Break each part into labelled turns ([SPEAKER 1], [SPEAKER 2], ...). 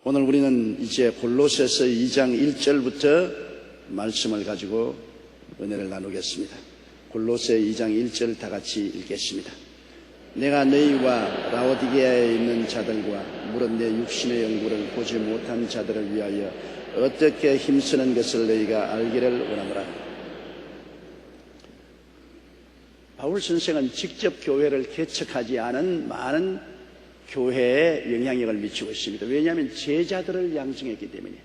[SPEAKER 1] 오늘 우리는 이제 골로새서 2장 1절부터 말씀을 가지고 은혜를 나누겠습니다. 골로새 2장 1절 다 같이 읽겠습니다. 내가 너희와 라오디게아에 있는 자들과 물은 내 육신의 연구를 보지 못한 자들을 위하여 어떻게 힘쓰는 것을 너희가 알기를 원하노라. 바울 선생은 직접 교회를 개척하지 않은 많은 교회에 영향력을 미치고 있습니다. 왜냐하면 제자들을 양성했기 때문에.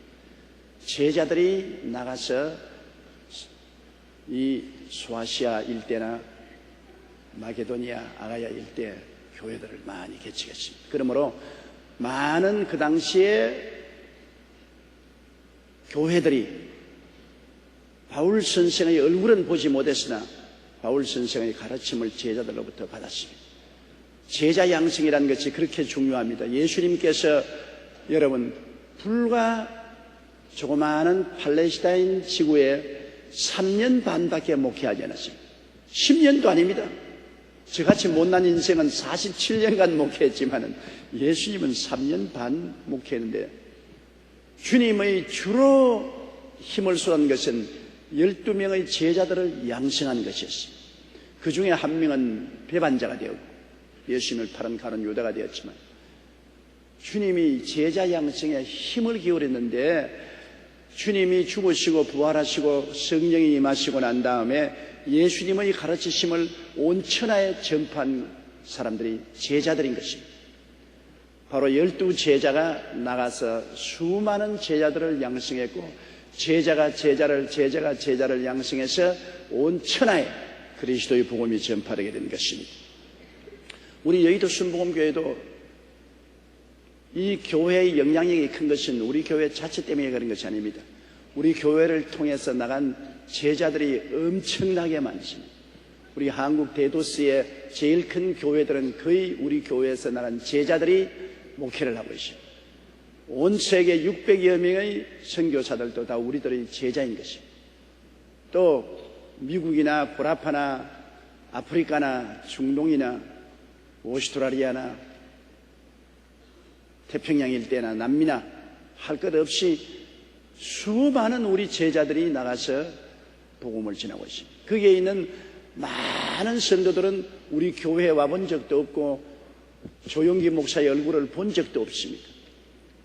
[SPEAKER 1] 제자들이 나가서 이 소아시아 일대나 마게도니아, 아가야 일대 교회들을 많이 개척했습니다. 그러므로 많은 그 당시에 교회들이 바울 선생의 얼굴은 보지 못했으나 바울 선생의 가르침을 제자들로부터 받았습니다. 제자 양성이라는 것이 그렇게 중요합니다. 예수님께서 여러분 불과 조그마한 팔레스타인 지구에 3년 반밖에 목회하지 않았어요. 10년도 아닙니다. 저같이 못난 인생은 47년간 목회했지만 예수님은 3년 반 목회했는데 주님의 주로 힘을 쏟은 것은 12명의 제자들을 양성한 것이었습니다. 그 중에 한 명은 배반자가 되었고 예수님을 팔은 가룟 유다가 되었지만 주님이 제자 양성에 힘을 기울였는데 주님이 죽으시고 부활하시고 성령이 임하시고 난 다음에 예수님의 가르치심을 온 천하에 전파한 사람들이 제자들인 것입니다. 바로 12제자가 나가서 수많은 제자들을 양성했고 제자가 제자를 양성해서 온 천하에 그리스도의 복음이 전파되게 된 것입니다. 우리 여의도 순복음교회도 이 교회의 영향력이 큰 것은 우리 교회 자체 때문에 그런 것이 아닙니다. 우리 교회를 통해서 나간 제자들이 엄청나게 많습니다. 우리 한국 대도시의 제일 큰 교회들은 거의 우리 교회에서 나간 제자들이 목회를 하고 있습니다. 온 세계 600여 명의 선교사들도 다 우리들의 제자인 것입니다. 또 미국이나 보라파나 아프리카나 중동이나 오스트라리아나 태평양 일대나 남미나 할 것 없이 수많은 우리 제자들이 나가서 복음을 전하고 있습니다. 거기에 있는 많은 성도들은 우리 교회에 와본 적도 없고 조용기 목사의 얼굴을 본 적도 없습니다.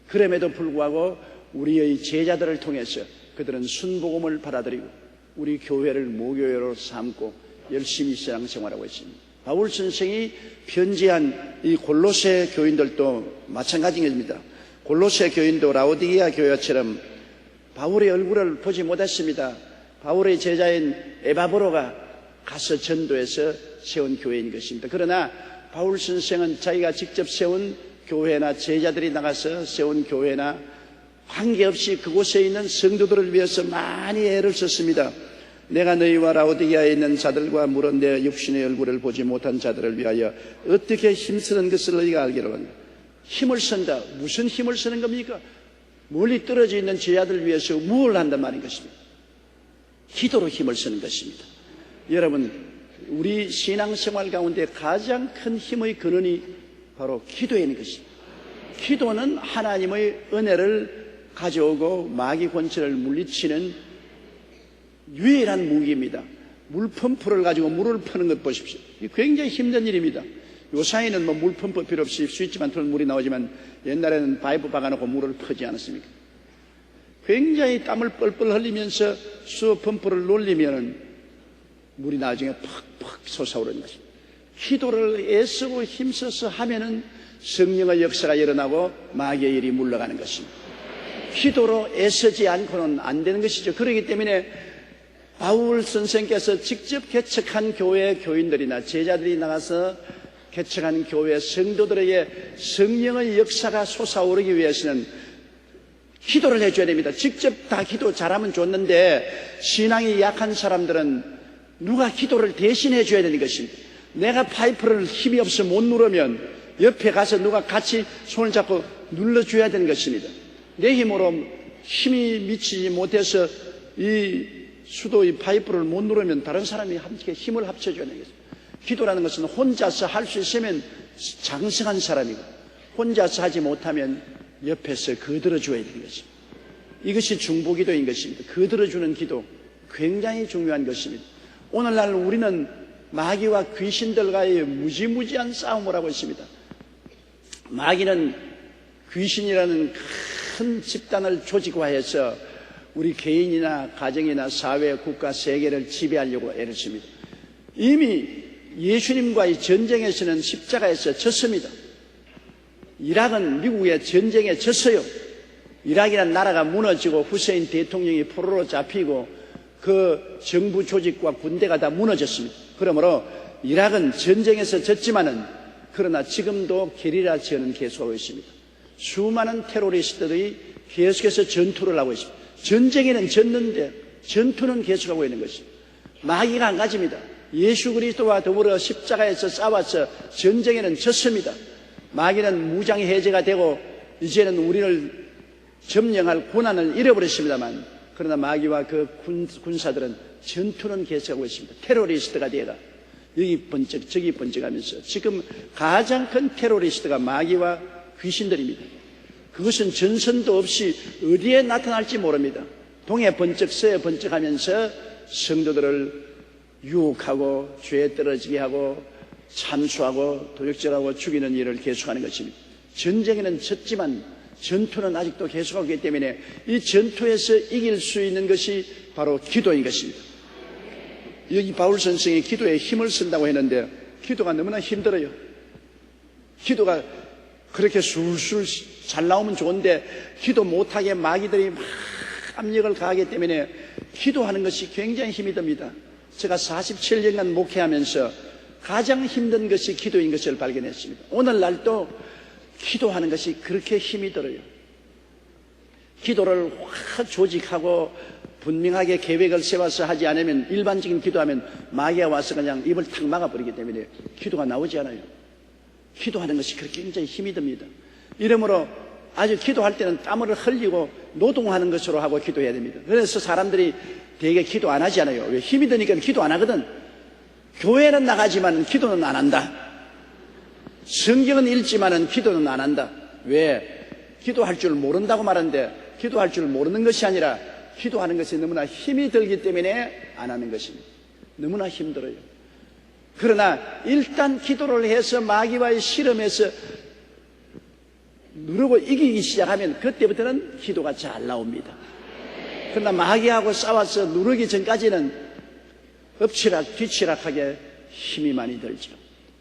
[SPEAKER 1] 그럼에도 불구하고 우리의 제자들을 통해서 그들은 순복음을 받아들이고 우리 교회를 모교회로 삼고 열심히 신앙생활하고 있습니다. 바울 선생이 편지한 이 골로새 교인들도 마찬가지입니다. 골로새 교인도 라오디게아 교회처럼 바울의 얼굴을 보지 못했습니다. 바울의 제자인 에바브로가 가서 전도해서 세운 교회인 것입니다. 그러나 바울 선생은 자기가 직접 세운 교회나 제자들이 나가서 세운 교회나 관계없이 그곳에 있는 성도들을 위해서 많이 애를 썼습니다. 내가 너희와 라오디게아에 있는 자들과 물은 내 육신의 얼굴을 보지 못한 자들을 위하여 어떻게 힘쓰는 것을 너희가 알기를 원한다. 힘을 쓴다. 무슨 힘을 쓰는 겁니까? 멀리 떨어져 있는 제자들을 위해서 무엇을 한단 말인 것입니다. 기도로 힘을 쓰는 것입니다. 여러분, 우리 신앙생활 가운데 가장 큰 힘의 근원이 바로 기도에 있는 것입니다. 기도는 하나님의 은혜를 가져오고 마귀 권세를 물리치는 유일한 무기입니다. 물 펌프를 가지고 물을 퍼는 것 보십시오. 이게 굉장히 힘든 일입니다. 요사이는 물 펌프 필요 없이 스위치만 틀면 물이 나오지만 옛날에는 파이프 박아놓고 물을 퍼지 않았습니까? 굉장히 땀을 뻘뻘 흘리면서 수어 펌프를 놀리면 물이 나중에 팍팍 솟아오르는 것입니다. 기도를 애쓰고 힘써서 하면은 성령의 역사가 일어나고 마귀의 일이 물러가는 것입니다. 기도로 애쓰지 않고는 안 되는 것이죠. 그렇기 때문에 바울 선생께서 직접 개척한 교회 교인들이나 제자들이 나가서 개척한 교회 성도들에게 성령의 역사가 솟아오르기 위해서는 기도를 해줘야 됩니다. 직접 다 기도 잘하면 좋는데 신앙이 약한 사람들은 누가 기도를 대신해 줘야 되는 것입니다. 내가 파이프를 힘이 없어 못 누르면 옆에 가서 누가 같이 손을 잡고 눌러줘야 되는 것입니다. 내 힘으로 힘이 미치지 못해서 이 수도의 파이프를 못 누르면 다른 사람이 함께 힘을 합쳐줘야 되는 것입니다. 기도라는 것은 혼자서 할 수 있으면 장성한 사람이고 혼자서 하지 못하면 옆에서 거들어줘야 되는 것입니다. 이것이 중보기도인 것입니다. 거들어주는 기도, 굉장히 중요한 것입니다. 오늘날 우리는 마귀와 귀신들과의 무지무지한 싸움을 하고 있습니다. 마귀는 귀신이라는 큰 집단을 조직화해서 우리 개인이나 가정이나 사회, 국가, 세계를 지배하려고 애를 씁니다. 이미 예수님과의 전쟁에서는 십자가에서 졌습니다. 이락은 미국의 전쟁에 졌어요. 이락이라는 나라가 무너지고 후세인 대통령이 포로로 잡히고 그 정부 조직과 군대가 다 무너졌습니다. 그러므로 이락은 전쟁에서 졌지만은 그러나 지금도 게리라 전은 계속하고 있습니다. 수많은 테러리스트들이 계속해서 전투를 하고 있습니다. 전쟁에는 졌는데 전투는 계속하고 있는 것입니다. 마귀가 한 가지입니다. 예수 그리스도와 더불어 십자가에서 싸워서 전쟁에는 졌습니다. 마귀는 무장 해제가 되고 이제는 우리를 점령할 권한을 잃어버렸습니다만 그러나 마귀와 그 군사들은 전투는 계속하고 있습니다. 테러리스트가 되라. 여기 번쩍 저기 번쩍하면서 지금 가장 큰 테러리스트가 마귀와 귀신들입니다. 그것은 전선도 없이 어디에 나타날지 모릅니다. 동해 번쩍 서해 번쩍하면서 성도들을 유혹하고 죄에 떨어지게 하고 참수하고 도적질하고 죽이는 일을 계속하는 것입니다. 전쟁에는 졌지만 전투는 아직도 계속하기 때문에 이 전투에서 이길 수 있는 것이 바로 기도인 것입니다. 여기 바울 선생이 기도에 힘을 쓴다고 했는데 기도가 너무나 힘들어요. 기도가 그렇게 술술 잘 나오면 좋은데 기도 못하게 마귀들이 막 압력을 가하기 때문에 기도하는 것이 굉장히 힘이 듭니다. 제가 47년간 목회하면서 가장 힘든 것이 기도인 것을 발견했습니다. 오늘날도 기도하는 것이 그렇게 힘이 들어요. 기도를 확 조직하고 분명하게 계획을 세워서 하지 않으면 일반적인 기도하면 마귀가 와서 그냥 입을 탁 막아버리기 때문에 기도가 나오지 않아요. 기도하는 것이 그렇게 굉장히 힘이 듭니다. 이러므로 아주 기도할 때는 땀을 흘리고 노동하는 것으로 하고 기도해야 됩니다. 그래서 사람들이 되게 기도 안 하지 않아요. 왜? 힘이 드니까 기도 안 하거든. 교회는 나가지만 기도는 안 한다. 성경은 읽지만은 기도는 안 한다. 왜? 기도할 줄 모른다고 말하는데 기도할 줄 모르는 것이 아니라 기도하는 것이 너무나 힘이 들기 때문에 안 하는 것입니다. 너무나 힘들어요. 그러나 일단 기도를 해서 마귀와의 실험에서 누르고 이기기 시작하면 그때부터는 기도가 잘 나옵니다. 그러나 마귀하고 싸워서 누르기 전까지는 엎치락 뒤치락하게 힘이 많이 들죠.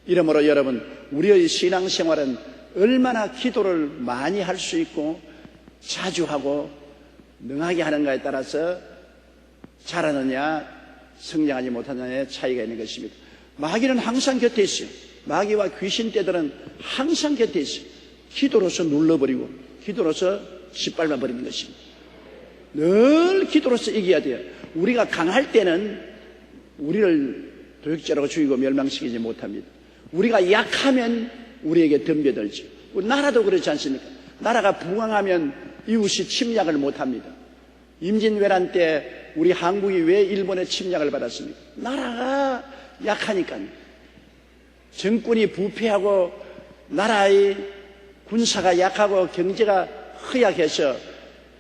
[SPEAKER 1] 이러므로 여러분, 우리의 신앙생활은 얼마나 기도를 많이 할 수 있고 자주 하고 능하게 하는가에 따라서 잘하느냐 성장하지 못하느냐의 차이가 있는 것입니다. 마귀는 항상 곁에 있어요. 마귀와 귀신 떼들은 항상 곁에 있어요. 기도로서 눌러버리고 기도로서 짓밟아버리는 것입니다. 늘 기도로서 이겨야 돼요. 우리가 강할 때는 우리를 도적질하고 죽이고 멸망시키지 못합니다. 우리가 약하면 우리에게 덤벼들죠. 우리 나라도 그렇지 않습니까? 나라가 부강하면 이웃이 침략을 못합니다. 임진왜란 때 우리 한국이 왜 일본의 침략을 받았습니까? 나라가 약하니까요. 정권이 부패하고 나라의 군사가 약하고 경제가 허약해서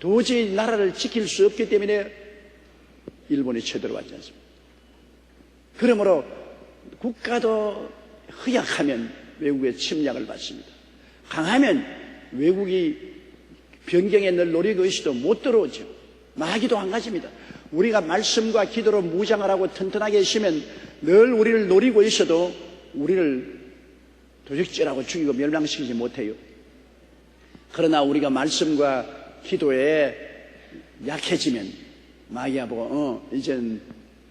[SPEAKER 1] 도저히 나라를 지킬 수 없기 때문에 일본이 쳐들어왔지 않습니까? 그러므로 국가도 허약하면 외국의 침략을 받습니다. 강하면 외국이 변경에 늘 노리고 있어도 못 들어오죠. 마귀도 한 가지입니다. 우리가 말씀과 기도로 무장을 하고 튼튼하게 있으면 늘 우리를 노리고 있어도 우리를 도적질하고 죽이고 멸망시키지 못해요. 그러나 우리가 말씀과 기도에 약해지면 마귀가 보고 이제는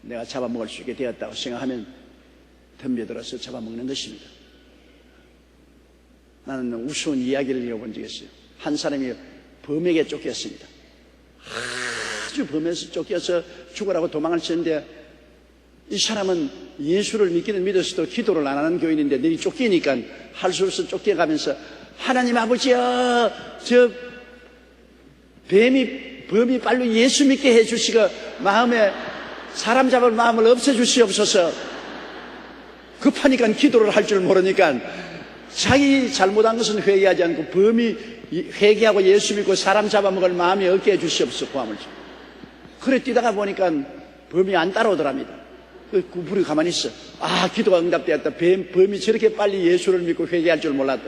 [SPEAKER 1] 내가 잡아먹을 수 있게 되었다고 생각하면 덤벼들어서 잡아먹는 것입니다. 나는 우스운 이야기를 읽어본 적이 있어요. 한 사람이 범에게 쫓겼습니다. 아주 범에서 쫓겨서 죽으라고 도망을 치는데 이 사람은 예수를 믿기는 믿었어도 기도를 안 하는 교인인데 내리 쫓기니까 할 수 없어 쫓겨가면서 하나님 아버지여, 저 범이 빨리 예수 믿게 해주시고 마음에 사람 잡을 마음을 없애주시옵소서. 급하니까 기도를 할 줄 모르니까 자기 잘못한 것은 회개하지 않고 범이 회개하고 예수 믿고 사람 잡아먹을 마음이 없게 해주시옵소서. 구함을 주. 그래 뛰다가 보니까 범이 안 따라오더랍니다. 그 불이 가만히 있어. 아, 기도가 응답되었다. 범이 저렇게 빨리 예수를 믿고 회개할 줄 몰랐다.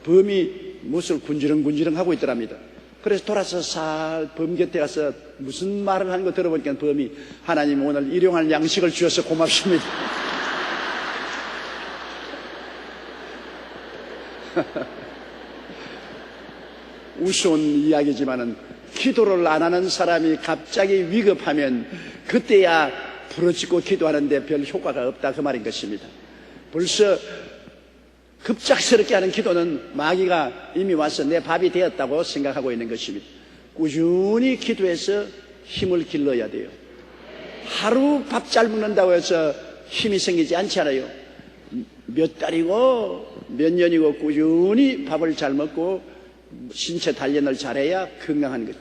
[SPEAKER 1] 범이 무엇을 군지렁군지렁 하고 있더랍니다. 그래서 돌아서 살 범 곁에 가서 무슨 말을 하는 거 들어보니까 범이 하나님 오늘 일용할 양식을 주셔서 고맙습니다. 우스운 이야기지만은 기도를 안 하는 사람이 갑자기 위급하면 그때야 부르짖고 기도하는데 별 효과가 없다 그 말인 것입니다. 벌써 급작스럽게 하는 기도는 마귀가 이미 와서 내 밥이 되었다고 생각하고 있는 것입니다. 꾸준히 기도해서 힘을 길러야 돼요. 하루 밥 잘 먹는다고 해서 힘이 생기지 않지 않아요. 몇 달이고 몇 년이고 꾸준히 밥을 잘 먹고 신체 단련을 잘해야 건강한 거죠.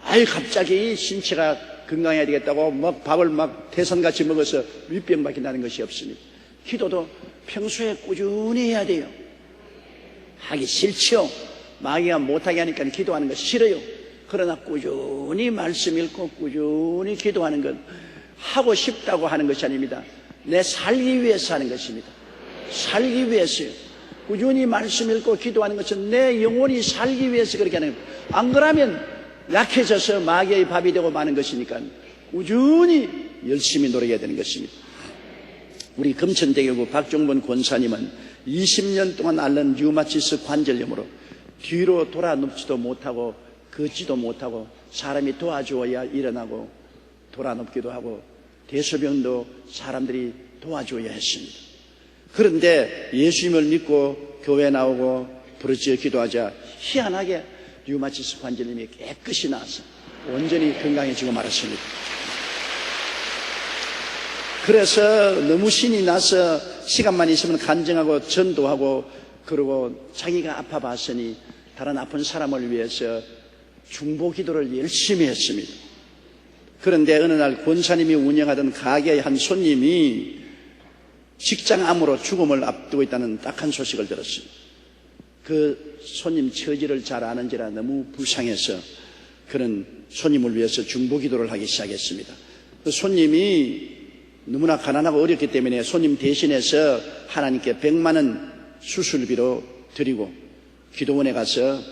[SPEAKER 1] 아유 갑자기 신체가 건강해야 되겠다고 막 밥을 막 태산같이 먹어서 윗병 박힌다는 것이 없습니다. 기도도 평소에 꾸준히 해야 돼요. 하기 싫죠. 마귀가 못하게 하니까 기도하는 거 싫어요. 그러나 꾸준히 말씀 읽고 꾸준히 기도하는 건 하고 싶다고 하는 것이 아닙니다. 내 살기 위해서 하는 것입니다. 살기 위해서요. 꾸준히 말씀 읽고 기도하는 것은 내 영혼이 살기 위해서 그렇게 하는 겁니다. 안 그러면 약해져서 마귀의 밥이 되고 마는 것이니까 꾸준히 열심히 노력해야 되는 것입니다. 우리 금천대교구 박종본 권사님은 20년 동안 앓는 류마티스 관절염으로 뒤로 돌아 눕지도 못하고 걷지도 못하고 사람이 도와주어야 일어나고 돌아 눕기도 하고 대소변도 사람들이 도와줘야 했습니다. 그런데 예수님을 믿고 교회 나오고 부르짖어 기도하자 희한하게 류마티스 관절염이 깨끗이 나서 온전히 건강해지고 말았습니다. 그래서 너무 신이 나서 시간만 있으면 간증하고 전도하고 그러고 자기가 아파 봤으니 다른 아픈 사람을 위해서 중보 기도를 열심히 했습니다. 그런데 어느 날 권사님이 운영하던 가게의 한 손님이 직장암으로 죽음을 앞두고 있다는 딱한 소식을 들었습니다. 그 손님 처지를 잘 아는지라 너무 불쌍해서 그런 손님을 위해서 중보 기도를 하기 시작했습니다. 그 손님이 너무나 가난하고 어렵기 때문에 손님 대신해서 하나님께 100만 원 수술비로 드리고 기도원에 가서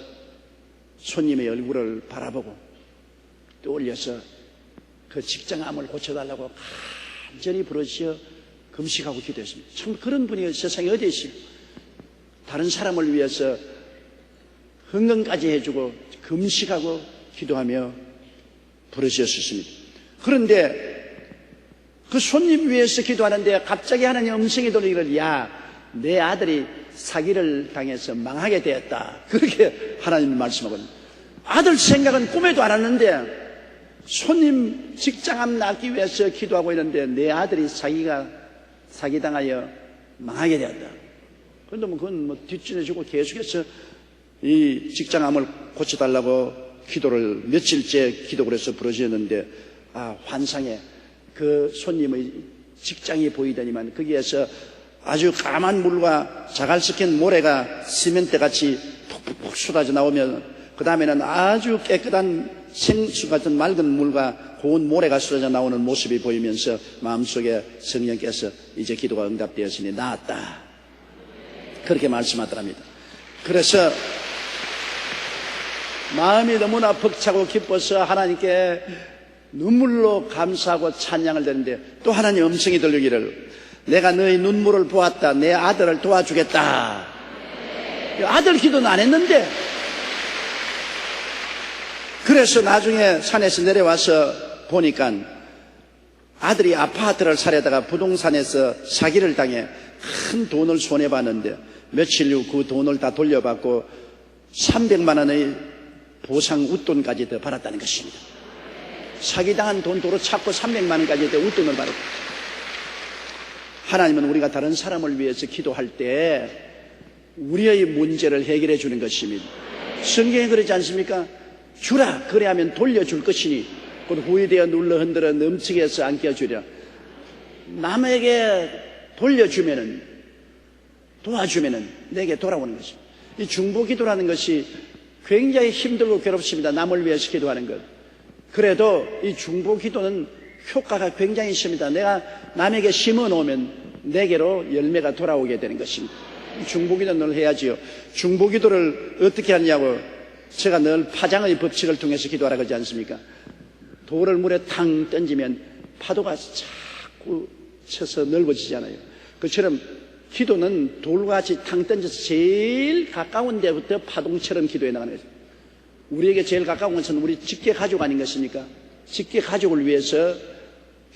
[SPEAKER 1] 손님의 얼굴을 바라보고 떠올려서 그 직장암을 고쳐달라고 간절히 부르짖어 금식하고 기도했습니다. 참 그런 분이 세상에 어디 있어요. 다른 사람을 위해서 헌금까지 해주고 금식하고 기도하며 부르짖었습니다. 그런데 그 손님 위해서 기도하는데 갑자기 하나님 음성이 들리기를 야, 내 아들이 사기를 당해서 망하게 되었다. 그렇게 하나님이 말씀하거든요. 아들 생각은 꿈에도 안 했는데 손님 직장암 낫기 위해서 기도하고 있는데 내 아들이 사기당하여 망하게 되었다. 그런데 그건 뒷전해주고 계속해서 이 직장암을 고쳐달라고 기도를 며칠째 기도를 해서 부르짖었는데 환상에 그 손님의 직장이 보이더니만 거기에서 아주 까만 물과 자갈 섞인 모래가 시멘트같이 푹푹 쏟아져 나오면 그 다음에는 아주 깨끗한 생수 같은 맑은 물과 고운 모래가 쏟아져 나오는 모습이 보이면서 마음속에 성령께서 이제 기도가 응답되었으니 나았다. 그렇게 말씀하더랍니다. 그래서 마음이 너무나 벅차고 기뻐서 하나님께 눈물로 감사하고 찬양을 드리는데 또 하나님 음성이 들리기를 내가 너의 눈물을 보았다. 내 아들을 도와주겠다. 아들 기도는 안 했는데 그래서 나중에 산에서 내려와서 보니까 아들이 아파트를 사려다가 부동산에서 사기를 당해 큰 돈을 손해봤는데 며칠 후 그 돈을 다 돌려받고 300만 원의 보상 웃돈까지 더 받았다는 것입니다. 사기당한 돈 도로 찾고 300만 원까지 더 웃돈을 받았다. 하나님은 우리가 다른 사람을 위해서 기도할 때 우리의 문제를 해결해 주는 것입니다. 성경에 그러지 않습니까? 주라 그래야면 돌려줄 것이니 곧 후회되어 눌러 흔들어 넘치게 해서 안겨주랴. 남에게 돌려주면은 도와주면은 내게 돌아오는 것입니다. 이 중보기도라는 것이 굉장히 힘들고 괴롭습니다. 남을 위해서 기도하는 것. 그래도 이 중보기도는 효과가 굉장히 있습니다. 내가 남에게 심어 놓으면 내게로 열매가 돌아오게 되는 것입니다. 중보기도 늘 해야지요. 중보기도를 어떻게 하냐고 제가 늘 파장의 법칙을 통해서 기도하라 그러지 않습니까? 돌을 물에 탕 던지면 파도가 자꾸 쳐서 넓어지잖아요. 그처럼 기도는 돌같이 탕 던져서 제일 가까운 데부터 파동처럼 기도해 나가는 거죠. 우리에게 제일 가까운 것은 우리 직계 가족 아닌 것입니까? 직계 가족을 위해서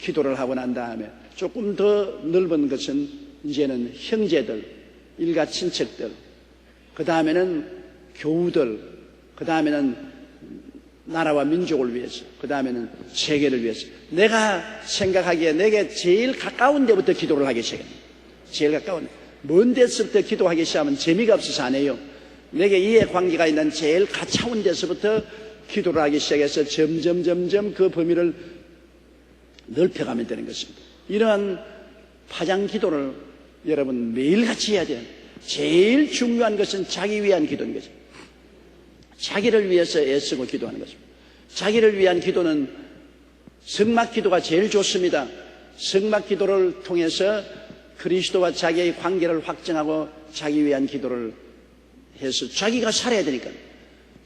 [SPEAKER 1] 기도를 하고 난 다음에 조금 더 넓은 것은 이제는 형제들, 일가 친척들, 그 다음에는 교우들, 그 다음에는 나라와 민족을 위해서, 그 다음에는 세계를 위해서 내가 생각하기에 내게 제일 가까운 데부터 기도를 하기 시작합니다. 제일 가까운 먼 데서부터 기도하기 시작하면 재미가 없어서 안 해요. 내게 이해관계가 있는 제일 가까운 데서부터 기도를 하기 시작해서 점점 그 범위를 넓혀가면 되는 것입니다. 이러한 파장 기도를 여러분 매일같이 해야 돼요. 제일 중요한 것은 자기 위한 기도인 거죠. 자기를 위해서 애쓰고 기도하는 것입니다. 자기를 위한 기도는 성막 기도가 제일 좋습니다. 성막 기도를 통해서 그리스도와 자기의 관계를 확정하고 자기 위한 기도를 해서 자기가 살아야 되니까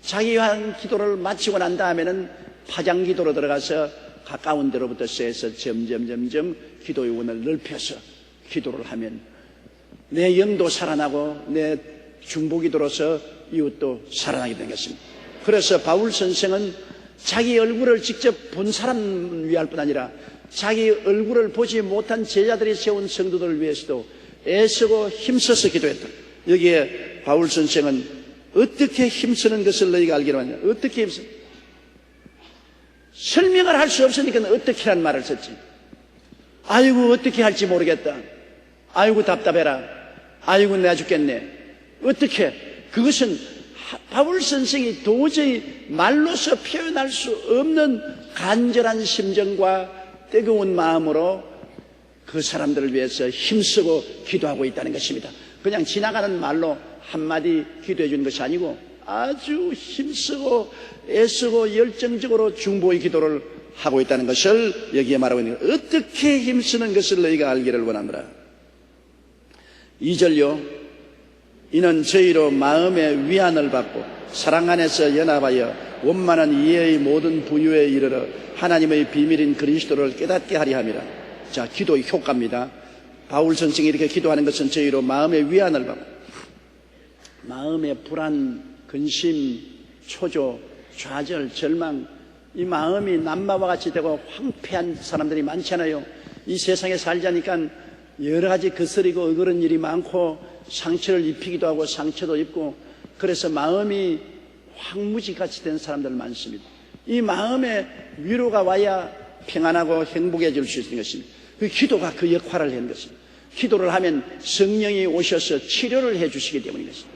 [SPEAKER 1] 자기 위한 기도를 마치고 난 다음에는 파장 기도로 들어가서 가까운 데로부터 세서 점점 기도의 원을 넓혀서 기도를 하면 내 영도 살아나고 내 중보기도로서 이웃도 살아나게 된 것입니다. 그래서 바울 선생은 자기 얼굴을 직접 본 사람 위할 뿐 아니라 자기 얼굴을 보지 못한 제자들이 세운 성도들을 위해서도 애쓰고 힘써서 기도했다. 여기에 바울 선생은 어떻게 힘쓰는 것을 너희가 알기로 하냐. 어떻게 힘써? 설명을 할 수 없으니까 어떻게 하는 말을 썼지. 아이고 어떻게 할지 모르겠다. 아이고 답답해라. 아이고 내가 죽겠네. 어떻게? 그것은 바울 선생이 도저히 말로서 표현할 수 없는 간절한 심정과 뜨거운 마음으로 그 사람들을 위해서 힘쓰고 기도하고 있다는 것입니다. 그냥 지나가는 말로 한마디 기도해 주는 것이 아니고 아주 힘쓰고 애쓰고 열정적으로 중보의 기도를 하고 있다는 것을 여기에 말하고 있는 거예요. 어떻게 힘쓰는 것을 너희가 알기를 원하노라. 2절요. 이는 저희로 마음의 위안을 받고 사랑 안에서 연합하여 원만한 이해의 모든 부유에 이르러 하나님의 비밀인 그리스도를 깨닫게 하리 함이라. 자, 기도의 효과입니다. 바울 선생이 이렇게 기도하는 것은 저희로 마음의 위안을 받고 마음의 불안, 근심, 초조, 좌절, 절망, 이 마음이 남마와 같이 되고 황폐한 사람들이 많잖아요. 이 세상에 살자니까 여러 가지 거스리고 어그런 일이 많고 상처를 입히기도 하고 상처도 입고 그래서 마음이 황무지같이 된 사람들 많습니다. 이 마음에 위로가 와야 평안하고 행복해질 수 있는 것입니다. 그 기도가 그 역할을 하는 것입니다. 기도를 하면 성령이 오셔서 치료를 해 주시기 때문인 것입니다.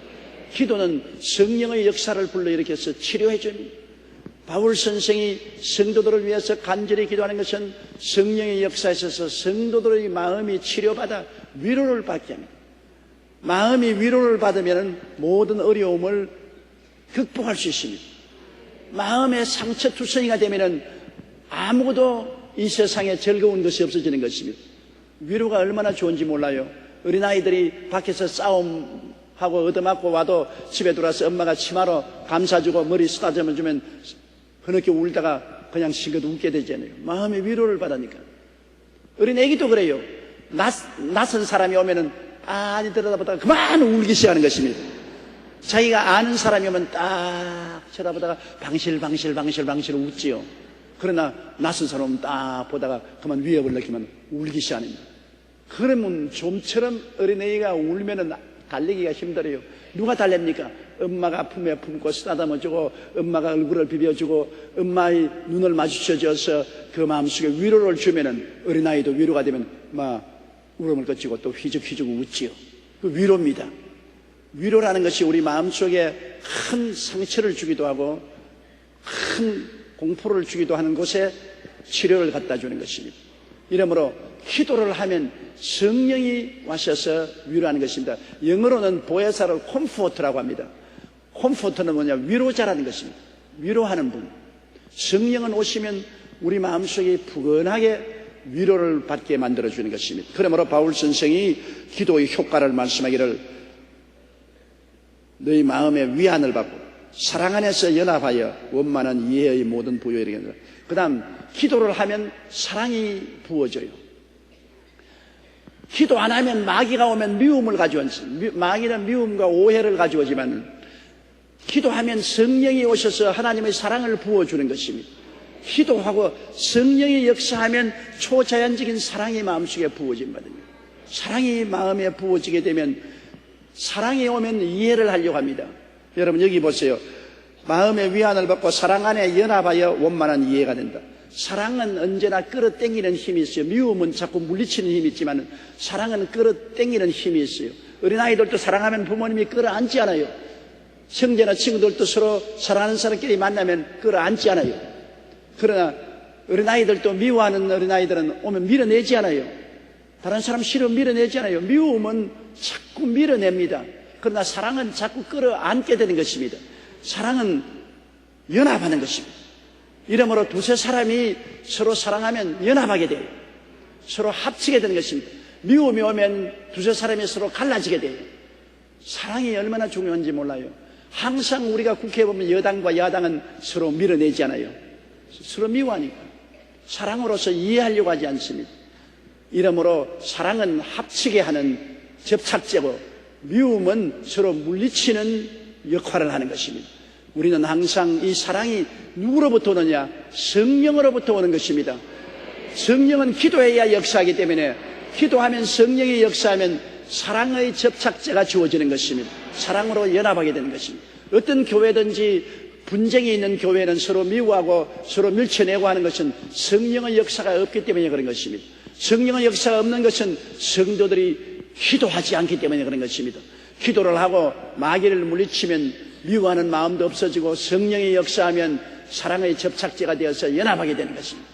[SPEAKER 1] 기도는 성령의 역사를 불러일으켜서 치료해 줍니다. 바울 선생이 성도들을 위해서 간절히 기도하는 것은 성령의 역사에 있어서 성도들의 마음이 치료받아 위로를 받게 합니다. 마음이 위로를 받으면 모든 어려움을 극복할 수 있습니다. 마음의 상처투성이가 되면 아무것도 이 세상에 즐거운 것이 없어지는 것입니다. 위로가 얼마나 좋은지 몰라요. 어린아이들이 밖에서 싸움하고 얻어맞고 와도 집에 들어와서 엄마가 치마로 감싸주고 머리 쓰다듬어 주면 흐느껴 울다가 그냥 싱긋 웃게 되잖아요. 마음의 위로를 받으니까. 어린애기도 그래요. 낯선 사람이 오면은 아니 들여다보다가 그만 울기 시작하는 것입니다. 자기가 아는 사람이 오면 딱 쳐다보다가 방실방실 웃지요. 그러나 낯선 사람 오면 딱 보다가 그만 위협을 느끼면 울기 시작합니다. 그러면 좀처럼 어린애가 울면은 달래기가 힘들어요. 누가 달랩니까? 엄마가 품에 품고 쓰다듬어주고 엄마가 얼굴을 비벼주고 엄마의 눈을 마주쳐줘서 그 마음속에 위로를 주면은 어린아이도 위로가 되면 막 울음을 그치고 또 휘죽휘죽 웃지요. 그 위로입니다. 위로라는 것이 우리 마음속에 큰 상처를 주기도 하고 큰 공포를 주기도 하는 곳에 치료를 갖다 주는 것입니다. 이러므로 기도를 하면 성령이 와셔서 위로하는 것입니다. 영어로는 보혜사를 컴포터라고 합니다. 컴포터는 뭐냐? 위로자라는 것입니다. 위로하는 분. 성령은 오시면 우리 마음속에 푸근하게 위로를 받게 만들어주는 것입니다. 그러므로 바울 선생이 기도의 효과를 말씀하기를 너희 마음에 위안을 받고 사랑 안에서 연합하여 원만한 이해의 모든 부요에 이르게. 그 다음 기도를 하면 사랑이 부어져요. 기도 안 하면 마귀가 오면 미움을 가져오지. 마귀는 미움과 오해를 가져오지만 기도하면 성령이 오셔서 하나님의 사랑을 부어주는 것입니다. 기도하고 성령이 역사하면 초자연적인 사랑이 마음속에 부어진거든요. 사랑이 마음에 부어지게 되면 사랑이 오면 이해를 하려고 합니다. 여러분 여기 보세요. 마음의 위안을 받고 사랑 안에 연합하여 원만한 이해가 된다. 사랑은 언제나 끌어당기는 힘이 있어요. 미움은 자꾸 물리치는 힘이 있지만 사랑은 끌어당기는 힘이 있어요. 어린아이들도 사랑하면 부모님이 끌어안지 않아요. 형제나 친구들도 서로 사랑하는 사람끼리 만나면 끌어안지 않아요. 그러나 어린아이들도 미워하는 어린아이들은 오면 밀어내지 않아요. 다른 사람 싫으면 밀어내지 않아요. 미움은 자꾸 밀어냅니다. 그러나 사랑은 자꾸 끌어안게 되는 것입니다. 사랑은 연합하는 것입니다. 이러므로 두세 사람이 서로 사랑하면 연합하게 돼요. 서로 합치게 되는 것입니다. 미움이 오면 두세 사람이 서로 갈라지게 돼요. 사랑이 얼마나 중요한지 몰라요. 항상 우리가 국회에 보면 여당과 야당은 서로 밀어내지 않아요. 서로 미워하니까. 사랑으로서 이해하려고 하지 않습니다. 이러므로 사랑은 합치게 하는 접착제고 미움은 서로 물리치는 역할을 하는 것입니다. 우리는 항상 이 사랑이 누구로부터 오느냐? 성령으로부터 오는 것입니다. 성령은 기도해야 역사하기 때문에 기도하면 성령이 역사하면 사랑의 접착제가 주어지는 것입니다. 사랑으로 연합하게 되는 것입니다. 어떤 교회든지 분쟁이 있는 교회는 서로 미워하고 서로 밀쳐내고 하는 것은 성령의 역사가 없기 때문에 그런 것입니다. 성령의 역사가 없는 것은 성도들이 기도하지 않기 때문에 그런 것입니다. 기도를 하고 마귀를 물리치면 미워하는 마음도 없어지고 성령이 역사하면 사랑의 접착제가 되어서 연합하게 되는 것입니다.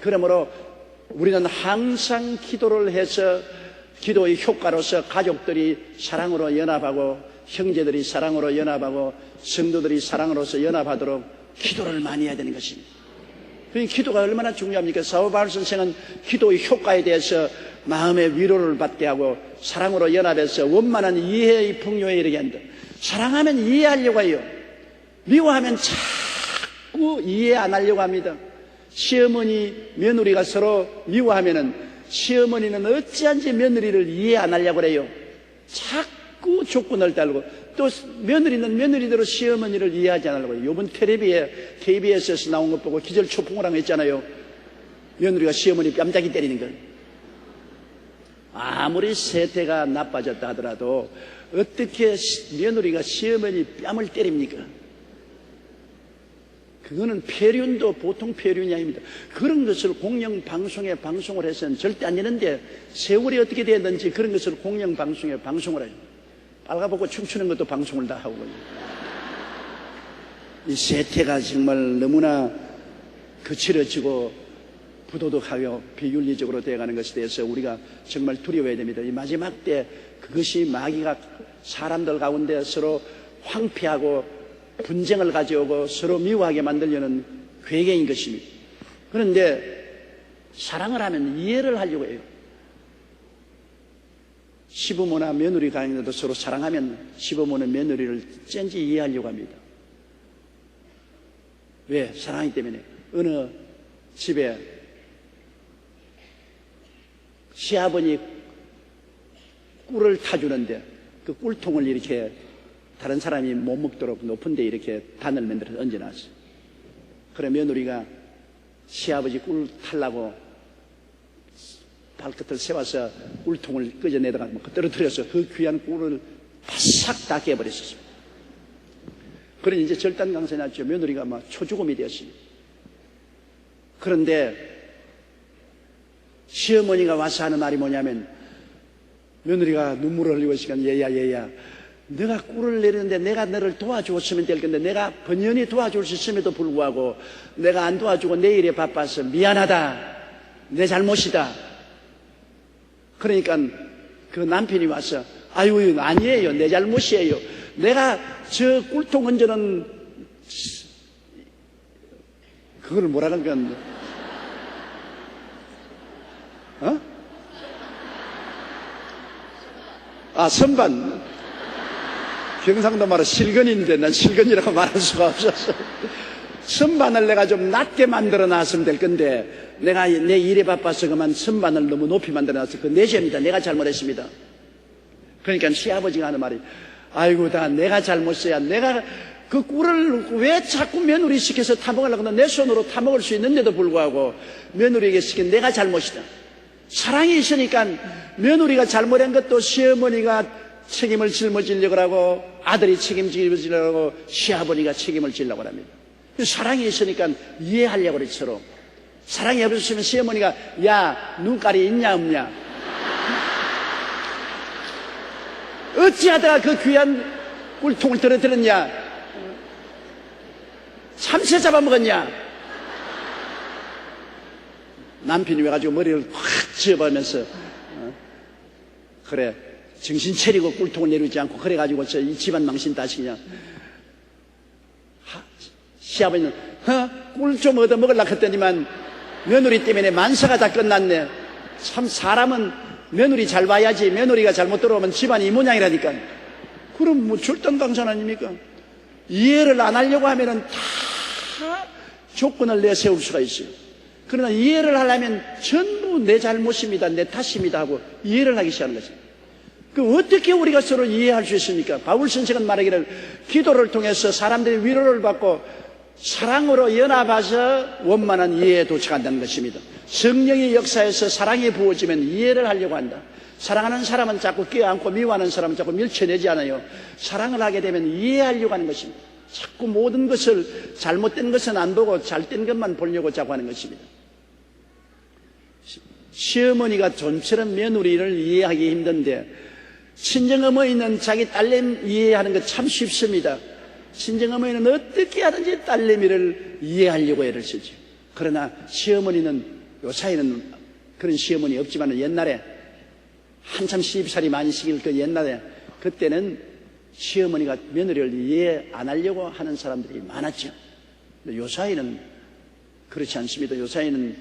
[SPEAKER 1] 그러므로 우리는 항상 기도를 해서 기도의 효과로서 가족들이 사랑으로 연합하고 형제들이 사랑으로 연합하고 성도들이 사랑으로서 연합하도록 기도를 많이 해야 되는 것입니다. 기도가 얼마나 중요합니까? 사도 바울 선생은 기도의 효과에 대해서 마음의 위로를 받게 하고 사랑으로 연합해서 원만한 이해의 풍요에 이르게 한다. 사랑하면 이해하려고 해요. 미워하면 자꾸 이해 안 하려고 합니다. 시어머니, 며느리가 서로 미워하면은 시어머니는 어찌한지 며느리를 이해 안 하려고 그래요. 자꾸 조건을 달고 또 며느리는 며느리대로 시어머니를 이해하지 않으려고 해요. 이번 텔레비에 KBS에서 나온 것 보고 기절초풍을 한 거 있잖아요. 며느리가 시어머니 뺨짝이 때리는 걸. 아무리 세태가 나빠졌다 하더라도 어떻게 며느리가 시어머니 뺨을 때립니까? 그거는 폐륜도 보통 폐륜이 아닙니다. 그런 것을 공영방송에 방송을 해서는 절대 안 되는데 세월이 어떻게 되었는지 그런 것을 공영방송에 방송을 해요. 빨가벗고 춤추는 것도 방송을 다 하고. 이 세태가 정말 너무나 거칠어지고 부도덕하고 비윤리적으로 되어가는 것에 대해서 우리가 정말 두려워해야 됩니다. 이 마지막 때 그것이 마귀가 사람들 가운데 서로 황폐하고 분쟁을 가져오고 서로 미워하게 만들려는 괴계인 것입니다. 그런데 사랑을 하면 이해를 하려고 해요. 시부모나 며느리 간에도 서로 사랑하면 시부모는 며느리를 쩐지 이해하려고 합니다. 왜? 사랑하기 때문에. 어느 집에 시아버니 꿀을 타주는데 그 꿀통을 이렇게 다른 사람이 못 먹도록 높은 데 이렇게 단을 만들어서 얹어놨어요. 그래 며느리가 시아버지 꿀 타려고 발끝을 세워서 꿀통을 끄져내다가 떨어뜨려서 그 귀한 꿀을 바싹 다 깨버렸었습니다. 그러니 이제 절단강사에 났죠. 며느리가 막 초죽음이 되었습니다. 그런데 시어머니가 와서 하는 말이 뭐냐면 며느리가 눈물을 흘리고 있으니까 얘야 내가 꿀을 내리는데 내가 너를 도와주었으면 될 건데 내가 번연히 도와줄 수 있음에도 불구하고 내가 안 도와주고 내 일에 바빠서 미안하다. 내 잘못이다. 그러니까 그 남편이 와서 아유 아니에요, 내 잘못이에요. 내가 저 꿀통 얹어는 그걸 뭐라 그러는 어? 아, 선반. 경상도 말로 실근인데 난 실근이라고 말할 수가 없었어. 선반을 내가 좀 낮게 만들어 놨으면 될 건데 내가 내 일에 바빠서 그만 선반을 너무 높이 만들어 놨어. 그 내 죄입니다. 내가 잘못했습니다. 그러니까 시아버지가 하는 말이 아이고 다 내가 잘못이야. 내가 그 꿀을 왜 자꾸 며느리 시켜서 타먹으려고 하나 내 손으로 타먹을 수 있는데도 불구하고 며느리에게 시킨 내가 잘못이다. 사랑이 있으니까 며느리가 잘못한 것도 시어머니가 책임을 짊어지려고 하고 아들이 책임지려고 하고 시아버지가 책임을 지려고 합니다. 사랑이 있으니까 이해하려고 그래 서로. 사랑이 없었으면 시어머니가 야 눈깔이 있냐 없냐 어찌하다가 그 귀한 꿀통을 떨어뜨렸냐 참새 잡아먹었냐 남편이 와가지고 머리를 확 쥐어버리면서 그래 정신 차리고 꿀통을 내리지 않고 그래가지고 이 집안 망신 다시냐 시아버지는 꿀 좀 얻어 먹으려고 했더니만 며느리 때문에 만사가 다 끝났네. 참 사람은 며느리 잘 봐야지 며느리가 잘못 들어오면 집안이 이 모양이라니까. 그럼 뭐 절단강산 아닙니까? 이해를 안 하려고 하면은 다 조건을 내세울 수가 있어요. 그러나 이해를 하려면 전부 내 잘못입니다, 내 탓입니다 하고 이해를 하기 시작하는 거죠. 그 어떻게 우리가 서로 이해할 수 있습니까? 바울 선생은 말하기를 기도를 통해서 사람들이 위로를 받고 사랑으로 연합해서 원만한 이해에 도착한다는 것입니다. 성령의 역사에서 사랑이 부어지면 이해를 하려고 한다. 사랑하는 사람은 자꾸 껴안고 미워하는 사람은 자꾸 밀쳐내지 않아요. 사랑을 하게 되면 이해하려고 하는 것입니다. 자꾸 모든 것을 잘못된 것은 안 보고 잘된 것만 보려고 자꾸 하는 것입니다. 시어머니가 좀처럼 며느리를 이해하기 힘든데 친정어머니는 자기 딸내미 이해하는 것 참 쉽습니다. 친정어머니는 어떻게 하든지 딸내미를 이해하려고 애를 쓰죠. 그러나 시어머니는 요사이는 그런 시어머니 없지만 옛날에 한참 시집살이 많이 시킬 그 옛날에 그때는 시어머니가 며느리를 이해 안 하려고 하는 사람들이 많았죠. 근데 요사이는 그렇지 않습니다. 요사이는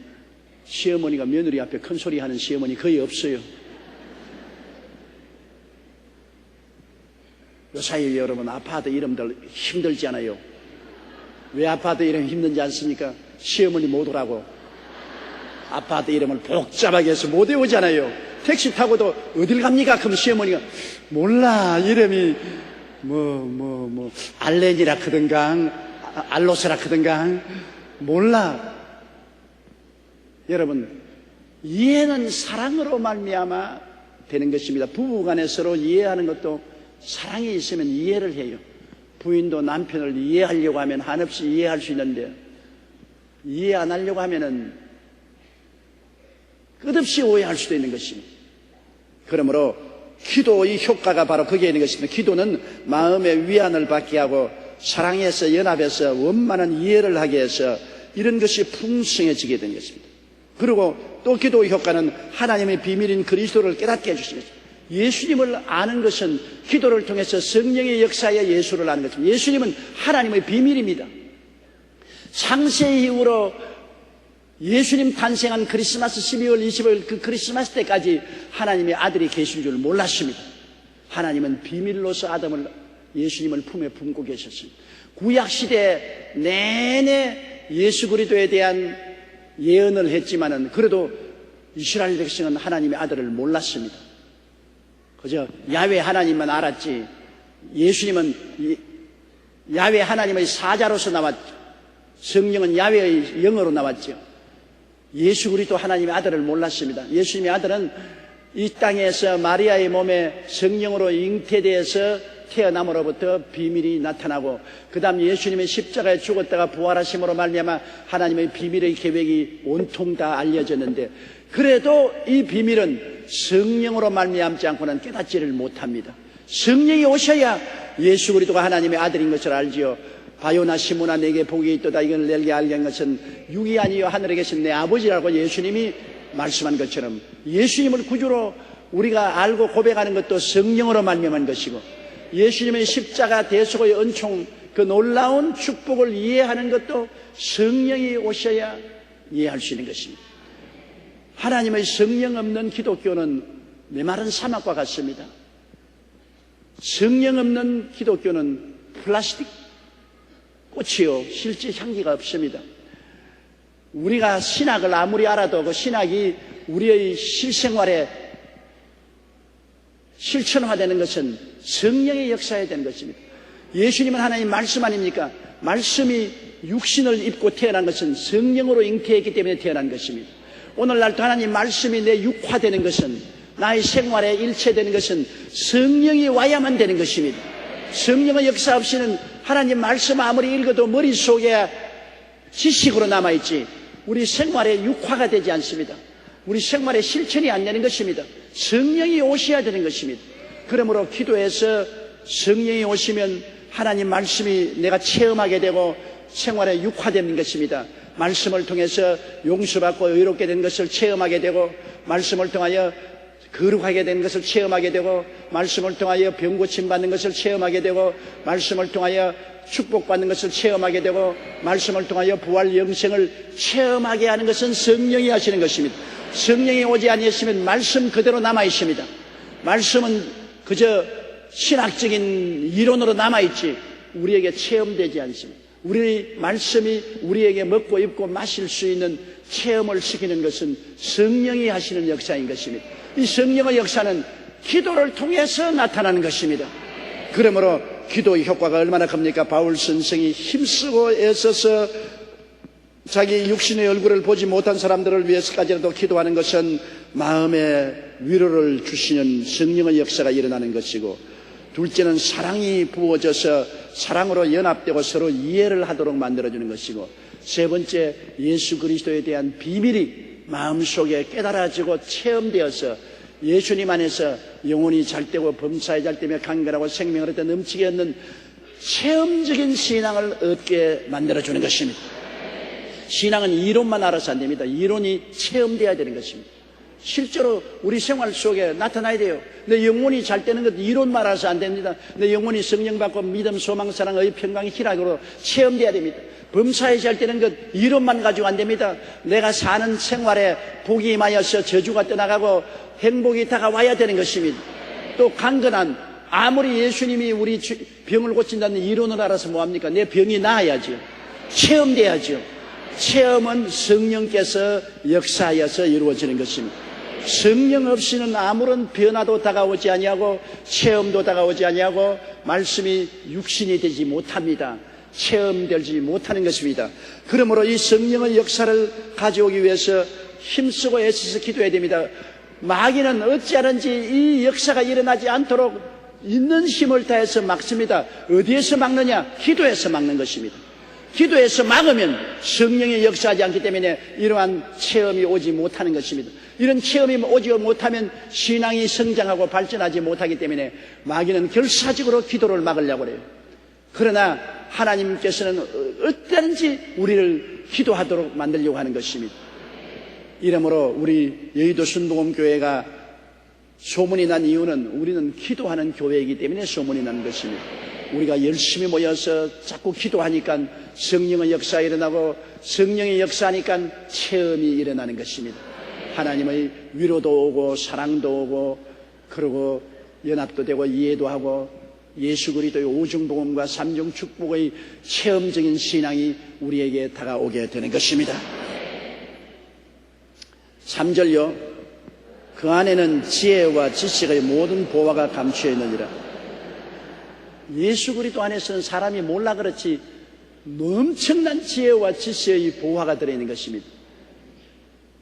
[SPEAKER 1] 시어머니가 며느리 앞에 큰 소리 하는 시어머니 거의 없어요. 요사이 여러분 아파트 이름들 힘들지 않아요? 왜 아파트 이름 힘든지 않습니까? 시어머니 못 오라고 아파트 이름을 복잡하게 해서 못 외우잖아요. 택시 타고도 어딜 갑니까? 그럼 시어머니가 몰라 이름이 알렌이라 크든가 알로스라 크든가 몰라. 여러분 이해는 사랑으로 말미암아 되는 것입니다. 부부간에 서로 이해하는 것도 사랑이 있으면 이해를 해요. 부인도 남편을 이해하려고 하면 한없이 이해할 수 있는데 이해 안 하려고 하면은 끝없이 오해할 수도 있는 것입니다. 그러므로 기도의 효과가 바로 거기에 있는 것입니다. 기도는 마음의 위안을 받게 하고 사랑해서 연합해서 원만한 이해를 하게 해서 이런 것이 풍성해지게 된 것입니다. 그리고 또 기도의 효과는 하나님의 비밀인 그리스도를 깨닫게 해주신 것입니다. 예수님을 아는 것은 기도를 통해서 성령의 역사에 예수를 아는 것입니다. 예수님은 하나님의 비밀입니다. 창세 이후로 예수님 탄생한 크리스마스 12월 25일 그 크리스마스 때까지 하나님의 아들이 계신 줄 몰랐습니다. 하나님은 비밀로서 예수님을 품에 품고 계셨습니다. 구약시대 내내 예수 그리스도에 대한 예언을 했지만은 그래도 이스라엘 백성은 하나님의 아들을 몰랐습니다. 그저 야훼 하나님만 알았지 예수님은 야훼 하나님의 사자로서 나왔죠. 성령은 야훼의 영어로 나왔죠. 예수 그리스도 하나님의 아들을 몰랐습니다. 예수님의 아들은 이 땅에서 마리아의 몸에 성령으로 잉태되어서 태어남으로부터 비밀이 나타나고 그 다음 예수님의 십자가에 죽었다가 부활하심으로 말미암아 하나님의 비밀의 계획이 온통 다 알려졌는데 그래도 이 비밀은 성령으로 말미암지 않고는 깨닫지를 못합니다. 성령이 오셔야 예수 그리스도가 하나님의 아들인 것을 알지요. 바요나 시므나 내게 복이 있도다 이걸 내게 알게 한 것은 육이 아니요 하늘에 계신 내 아버지라고 예수님이 말씀한 것처럼 예수님을 구주로 우리가 알고 고백하는 것도 성령으로 말미암은 것이고, 예수님의 십자가 대속의 은총, 그 놀라운 축복을 이해하는 것도 성령이 오셔야 이해할 수 있는 것입니다. 하나님의 성령 없는 기독교는 메마른 사막과 같습니다. 성령 없는 기독교는 플라스틱 꽃이요, 실제 향기가 없습니다. 우리가 신학을 아무리 알아도 그 신학이 우리의 실생활에 실천화되는 것은 성령의 역사에 되는 것입니다. 예수님은 하나님 말씀 아닙니까? 말씀이 육신을 입고 태어난 것은 성령으로 잉태했기 때문에 태어난 것입니다. 오늘날도 하나님 말씀이 내 육화되는 것은, 나의 생활에 일체되는 것은 성령이 와야만 되는 것입니다. 성령의 역사 없이는 하나님 말씀 아무리 읽어도 머릿속에 지식으로 남아있지 우리 생활에 육화가 되지 않습니다. 우리 생활에 실천이 안 되는 것입니다. 성령이 오셔야 되는 것입니다. 그러므로 기도해서 성령이 오시면 하나님 말씀이 내가 체험하게 되고 생활에 육화되는 것입니다. 말씀을 통해서 용서받고 의롭게 된 것을 체험하게 되고, 말씀을 통하여 거룩하게 된 것을 체험하게 되고, 말씀을 통하여 병 고침 받는 것을 체험하게 되고, 말씀을 통하여 축복받는 것을 체험하게 되고, 말씀을 통하여 부활 영생을 체험하게 하는 것은 성령이 하시는 것입니다. 성령이 오지 아니했으면 말씀 그대로 남아 있습니다. 말씀은 그저 신학적인 이론으로 남아있지 우리에게 체험되지 않습니다. 우리 말씀이 우리에게 먹고 입고 마실 수 있는 체험을 시키는 것은 성령이 하시는 역사인 것입니다. 이 성령의 역사는 기도를 통해서 나타나는 것입니다. 그러므로 기도의 효과가 얼마나 큽니까? 바울 선생이 힘쓰고 애써서 자기 육신의 얼굴을 보지 못한 사람들을 위해서까지라도 기도하는 것은 마음의 위로를 주시는 성령의 역사가 일어나는 것이고, 둘째는 사랑이 부어져서 사랑으로 연합되고 서로 이해를 하도록 만들어주는 것이고, 세 번째 예수 그리스도에 대한 비밀이 마음속에 깨달아지고 체험되어서 예수님 안에서 영혼이 잘되고 범사에 잘되며 강건하고 생명을 얻어 넘치게 얻는 체험적인 신앙을 얻게 만들어주는 것입니다. 신앙은 이론만 알아서 안 됩니다. 이론이 체험되어야 되는 것입니다. 실제로 우리 생활 속에 나타나야 돼요. 내 영혼이 잘 되는 것 이론만 알아서 안 됩니다. 내 영혼이 성령 받고 믿음, 소망, 사랑, 의, 평강, 희락으로 체험돼야 됩니다. 범사에 잘 되는 것 이론만 가지고 안 됩니다. 내가 사는 생활에 복이 임하여서 저주가 떠나가고 행복이 다가와야 되는 것입니다. 또 강건한, 아무리 예수님이 우리 병을 고친다는 이론을 알아서 뭐합니까? 내 병이 나아야죠. 체험돼야죠. 체험은 성령께서 역사하여서 이루어지는 것입니다. 성령 없이는 아무런 변화도 다가오지 아니하고 체험도 다가오지 아니하고 말씀이 육신이 되지 못합니다. 체험되지 못하는 것입니다. 그러므로 이 성령의 역사를 가져오기 위해서 힘쓰고 애써서 기도해야 됩니다. 마귀는 어찌하는지 이 역사가 일어나지 않도록 있는 힘을 다해서 막습니다. 어디에서 막느냐? 기도에서 막는 것입니다. 기도에서 막으면 성령이 역사하지 않기 때문에 이러한 체험이 오지 못하는 것입니다. 이런 체험이 오지 못하면 신앙이 성장하고 발전하지 못하기 때문에 마귀는 결사적으로 기도를 막으려고 해요. 그러나 하나님께서는 어떠든지 우리를 기도하도록 만들려고 하는 것입니다. 이러므로 우리 여의도 순복음교회가 소문이 난 이유는 우리는 기도하는 교회이기 때문에 소문이 나는 것입니다. 우리가 열심히 모여서 자꾸 기도하니까 성령의 역사가 일어나고 성령의 역사하니까 체험이 일어나는 것입니다. 하나님의 위로도 오고 사랑도 오고 그리고 연합도 되고 이해도 하고 예수 그리스도의 오중복음과 삼중 축복의 체험적인 신앙이 우리에게 다가오게 되는 것입니다. 3절요. 그 안에는 지혜와 지식의 모든 보화가 감추어 있느니라. 예수 그리스도 안에서는 사람이 몰라 그렇지 엄청난 지혜와 지식의 보화가 들어있는 것입니다.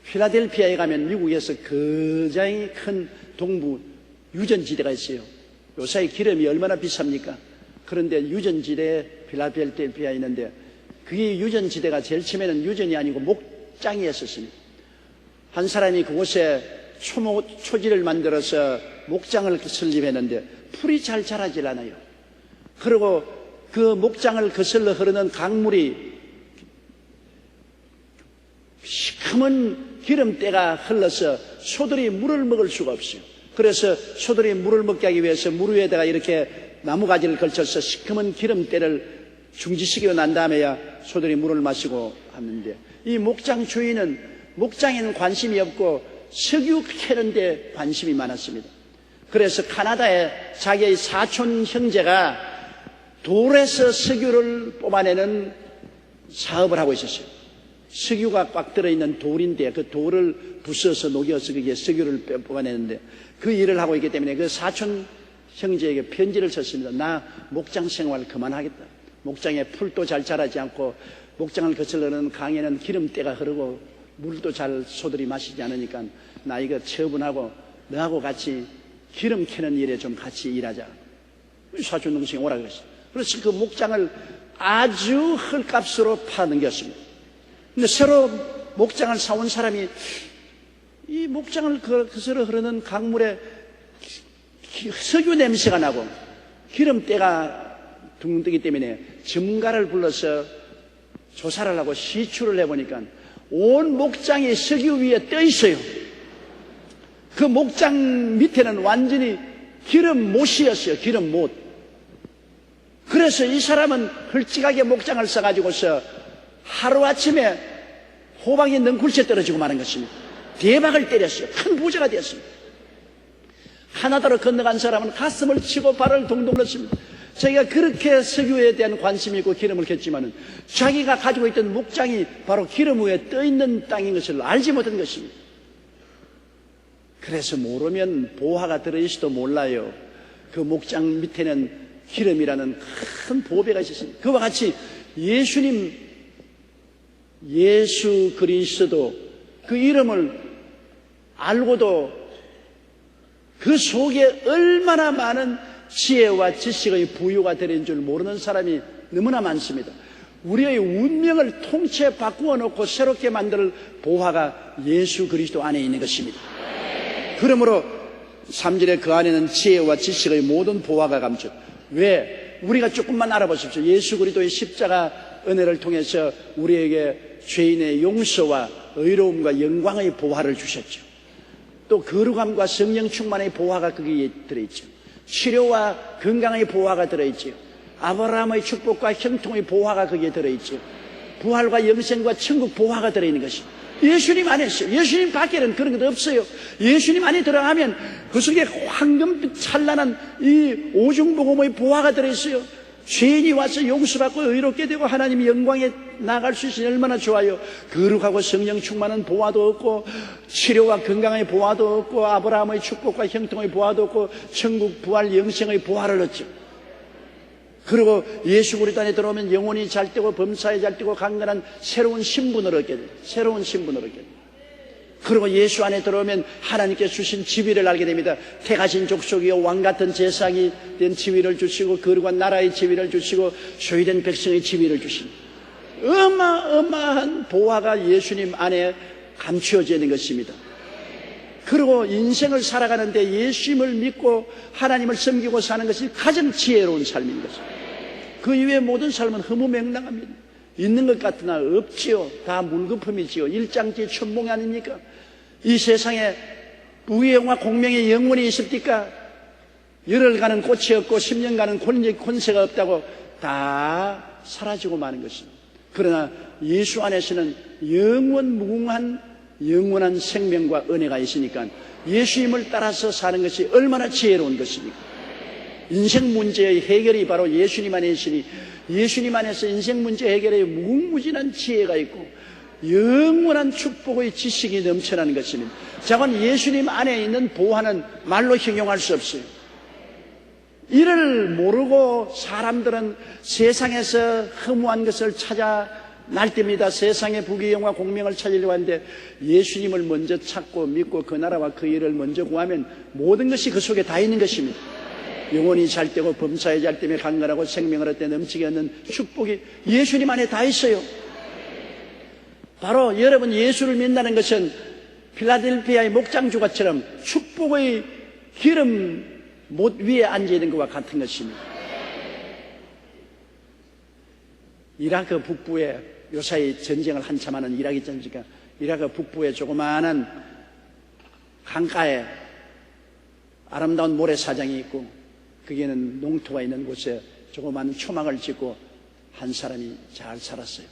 [SPEAKER 1] 필라델피아에 가면 미국에서 굉장히 큰 동부 유전지대가 있어요. 요사이 기름이 얼마나 비쌉니까? 그런데 유전지대에 필라델피아에 있는데 그게 유전지대가 제일 처음에는 유전이 아니고 목장이었었습니다. 한 사람이 그곳에 초지를 만들어서 목장을 설립했는데 풀이 잘 자라질 않아요. 그리고 그 목장을 거슬러 흐르는 강물이 시커먼 기름때가 흘러서 소들이 물을 먹을 수가 없어요. 그래서 소들이 물을 먹게 하기 위해서 물 위에다가 이렇게 나무가지를 걸쳐서 시커먼 기름때를 중지시키고 난 다음에야 소들이 물을 마시고 하는데, 이 목장 주인은 목장에는 관심이 없고 석유 캐는데 관심이 많았습니다. 그래서 카나다에 자기의 사촌 형제가 돌에서 석유를 뽑아내는 사업을 하고 있었어요. 석유가 꽉 들어있는 돌인데 그 돌을 부숴서 녹여서 그게 석유를 뽑아내는데, 그 일을 하고 있기 때문에 그 사촌 형제에게 편지를 썼습니다. 나 목장 생활 그만하겠다. 목장에 풀도 잘 자라지 않고 목장을 거슬러는 강에는 기름때가 흐르고 물도 잘 소들이 마시지 않으니까 나 이거 처분하고 너하고 같이 기름 캐는 일에 좀 같이 일하자. 사촌 동생이 오라 그랬어요. 그래서 그 목장을 아주 헐값으로 파넘겼습니다. 근데 새로 목장을 사온 사람이 이 목장을 거슬러 흐르는 강물에 석유 냄새가 나고 기름때가 둥둥 뜨기 때문에 전문가를 불러서 조사를 하고 시추를 해보니까 온 목장이 석유 위에 떠 있어요. 그 목장 밑에는 완전히 기름 못이었어요. 기름 못. 그래서 이 사람은 헐찍하게 목장을 써가지고서 하루아침에 호박이 넝쿨째 떨어지고 마는 것입니다. 대박을 때렸어요. 큰 부자가 되었습니다. 카나다로 건너간 사람은 가슴을 치고 발을 동동 넣습니다. 자기가 그렇게 석유에 대한 관심이 있고 기름을 켰지만은 자기가 가지고 있던 목장이 바로 기름 위에 떠 있는 땅인 것을 알지 못한 것입니다. 그래서 모르면 보화가 들어있어도 몰라요. 그 목장 밑에는 기름이라는 큰 보배가 있었습니다. 그와 같이 예수 그리스도 그 이름을 알고도 그 속에 얼마나 많은 지혜와 지식의 부유가 되는 줄 모르는 사람이 너무나 많습니다. 우리의 운명을 통째 바꾸어 놓고 새롭게 만들 보화가 예수 그리스도 안에 있는 것입니다. 그러므로 3절에 그 안에는 지혜와 지식의 모든 보화가 감춰. 왜? 우리가 조금만 알아보십시오. 예수 그리스도의 십자가 은혜를 통해서 우리에게 죄인의 용서와 의로움과 영광의 보화를 주셨죠. 또 거룩함과 성령 충만의 보화가 거기에 들어있죠. 치료와 건강의 보화가 들어있죠. 아브라함의 축복과 형통의 보화가 거기에 들어있죠. 부활과 영생과 천국 보화가 들어있는 것입니다. 예수님 안에 있어요. 예수님 밖에는 그런 것 없어요. 예수님 안에 들어가면 그 속에 황금빛 찬란한 이 오중복음의 보화가 들어있어요. 죄인이 와서 용서받고 의롭게 되고 하나님의 영광에 나갈 수 있으니 얼마나 좋아요. 거룩하고 성령 충만한 보화도 없고 치료와 건강의 보화도 없고 아브라함의 축복과 형통의 보화도 없고 천국 부활 영생의 보화를 얻죠. 그리고 예수 그리스도 안에 들어오면 영혼이 잘 되고 범사에 잘 되고 강건한 새로운 신분을 얻게 돼요. 새로운 신분을 얻게 돼요. 그리고 예수 안에 들어오면 하나님께 주신 지위를 알게 됩니다. 택하신 족속이요 왕같은 제사장이 된 지위를 주시고 거룩한 나라의 지위를 주시고 소유된 백성의 지위를 주십니다. 어마어마한 보화가 예수님 안에 감추어져 있는 것입니다. 그리고 인생을 살아가는데 예수님을 믿고 하나님을 섬기고 사는 것이 가장 지혜로운 삶인 것입니다. 그 이외의 모든 삶은 허무맹랑합니다. 있는 것 같으나 없지요. 다 물거품이지요. 일장지 천봉이 아닙니까? 이 세상에 부귀영화 공명의 영원히 있습니까? 열흘가는 꽃이 없고 10년가는 권세가 없다고 다 사라지고 마는 것입니다. 그러나 예수 안에서는 영원 무궁한 영원한 생명과 은혜가 있으니까 예수님을 따라서 사는 것이 얼마나 지혜로운 것입니까? 인생 문제의 해결이 바로 예수님 안에 있으니 예수님 안에서 인생 문제 해결에 무궁무진한 지혜가 있고 영원한 축복의 지식이 넘쳐나는 것입니다. 자관 예수님 안에 있는 보화는 말로 형용할 수 없어요. 이를 모르고 사람들은 세상에서 허무한 것을 찾아 날때입니다. 세상의 부귀영화 공명을 찾으려고 하는데 예수님을 먼저 찾고 믿고 그 나라와 그 일을 먼저 구하면 모든 것이 그 속에 다 있는 것입니다. 영혼이 잘 되고 범사에 잘 되며 강건하고 생명을 얻되 넘치게 얻는 축복이 예수님 안에 다 있어요. 바로 여러분 예수를 믿는다는 것은 필라델피아의 목장주가처럼 축복의 기름 못 위에 앉아있는 것과 같은 것입니다. 이라크 북부에 요사이 전쟁을 한참 하는 이라크 있지 않습니까? 이라크 북부의 조그마한 강가에 아름다운 모래사장이 있고 거기에는 농토가 있는 곳에 조그마한 초막을 짓고 한 사람이 잘 살았어요.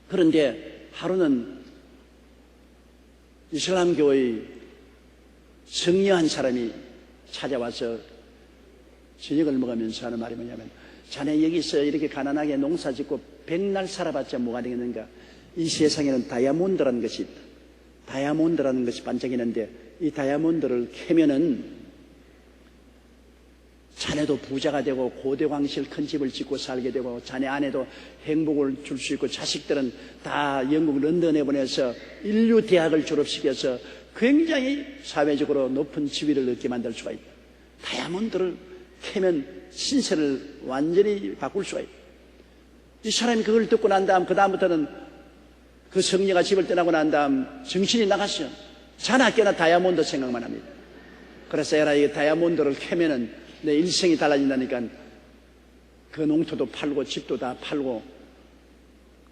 [SPEAKER 1] 그런데 하루는 이슬람 교의 성녀 한 사람이 찾아와서 저녁을 먹으면서 하는 말이 뭐냐면, 자네 여기서 이렇게 가난하게 농사 짓고 백날 살아봤자 뭐가 되겠는가? 이 세상에는 다이아몬드라는 것이 있다. 다이아몬드라는 것이 반짝이는데 이 다이아몬드를 캐면은 자네도 부자가 되고 고대광실 큰 집을 짓고 살게 되고 자네 아내도 행복을 줄 수 있고 자식들은 다 영국 런던에 보내서 인류 대학을 졸업시켜서 굉장히 사회적으로 높은 지위를 얻게 만들 수가 있다. 다이아몬드를 캐면 신세를 완전히 바꿀 수가 있다. 이 사람이 그걸 듣고 난 다음, 그 다음부터는 그 성녀가 집을 떠나고 난 다음 정신이 나갔어요. 자나 깨나 다이아몬드 생각만 합니다. 그래서 에라, 이 다이아몬드를 캐면은 내 일생이 달라진다니까 그 농토도 팔고 집도 다 팔고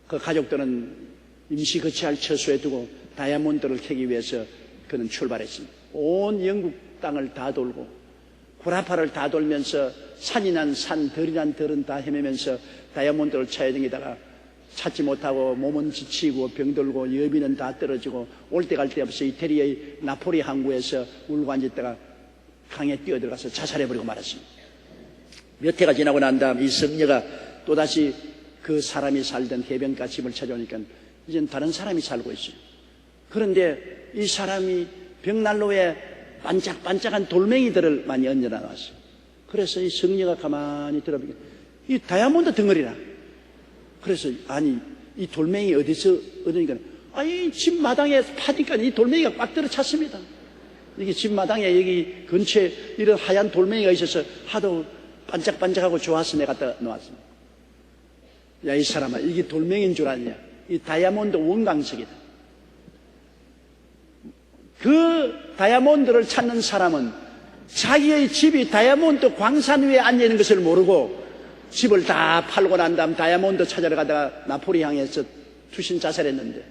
[SPEAKER 1] 그 가족들은 임시 거처할 처소에 두고 다이아몬드를 캐기 위해서 그는 출발했습니다. 온 영국 땅을 다 돌고 구라파를 다 돌면서 산이난 산, 들이난 들은 다 헤매면서 다이아몬드를 찾아 다니다가 찾지 못하고 몸은 지치고 병들고 여비는 다 떨어지고 올 데 갈 데 없어 이태리의 나폴리 항구에서 울고 앉았다가 강에 뛰어들어가서 자살해버리고 말았습니다. 몇 해가 지나고 난 다음 이 성녀가 또다시 그 사람이 살던 해변가 집을 찾아오니까 이젠 다른 사람이 살고 있어요. 그런데 이 사람이 벽난로에 반짝반짝한 돌멩이들을 많이 얹어 놨어요. 그래서 이 성녀가 가만히 들어보니까 이 다이아몬드 덩어리라. 그래서 아니 이 돌멩이 어디서 얻으니까 아니 집 마당에 파니까 이 돌멩이가 꽉 들어 찼습니다. 이게 집 마당에 여기 근처에 이런 하얀 돌멩이가 있어서 하도 반짝반짝하고 좋아서 내가 갖다 놓았습니다. 야, 이 사람아, 이게 돌멩이인 줄 아냐? 이 다이아몬드 원광석이다. 그 다이아몬드를 찾는 사람은 자기의 집이 다이아몬드 광산 위에 앉아있는 것을 모르고 집을 다 팔고 난 다음 다이아몬드 찾으러 가다가 나폴리 향해서 투신 자살했는데,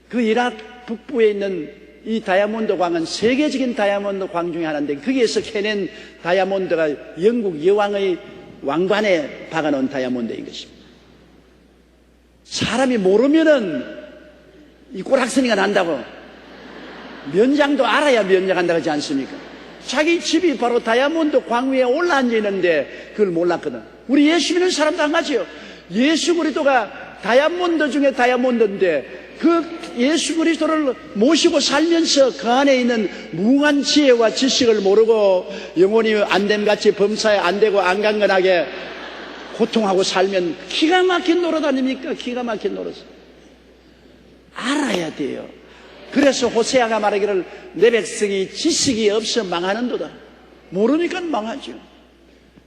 [SPEAKER 1] 그 이라크 북부에 있는 이 다이아몬드 광은 세계적인 다이아몬드 광 중에 하나인데 거기에서 캐낸 다이아몬드가 영국 여왕의 왕관에 박아놓은 다이아몬드인 것입니다. 사람이 모르면은 이 꼬락서니가 난다고, 면장도 알아야 면장한다고 하지 않습니까? 자기 집이 바로 다이아몬드 광 위에 올라앉아 있는데 그걸 몰랐거든. 우리 예수 믿는 사람도 한 가지요. 예수 그리스도가 다이아몬드 중에 다이아몬드인데 그 예수 그리스도를 모시고 살면서 그 안에 있는 무한 지혜와 지식을 모르고 영혼이 안됨같이 범사에 안되고 안강건하게 고통하고 살면 기가 막힌 노릇 아닙니까? 기가 막힌 노릇. 알아야 돼요. 그래서 호세아가 말하기를 내 백성이 지식이 없어 망하는도다. 모르니까 망하죠.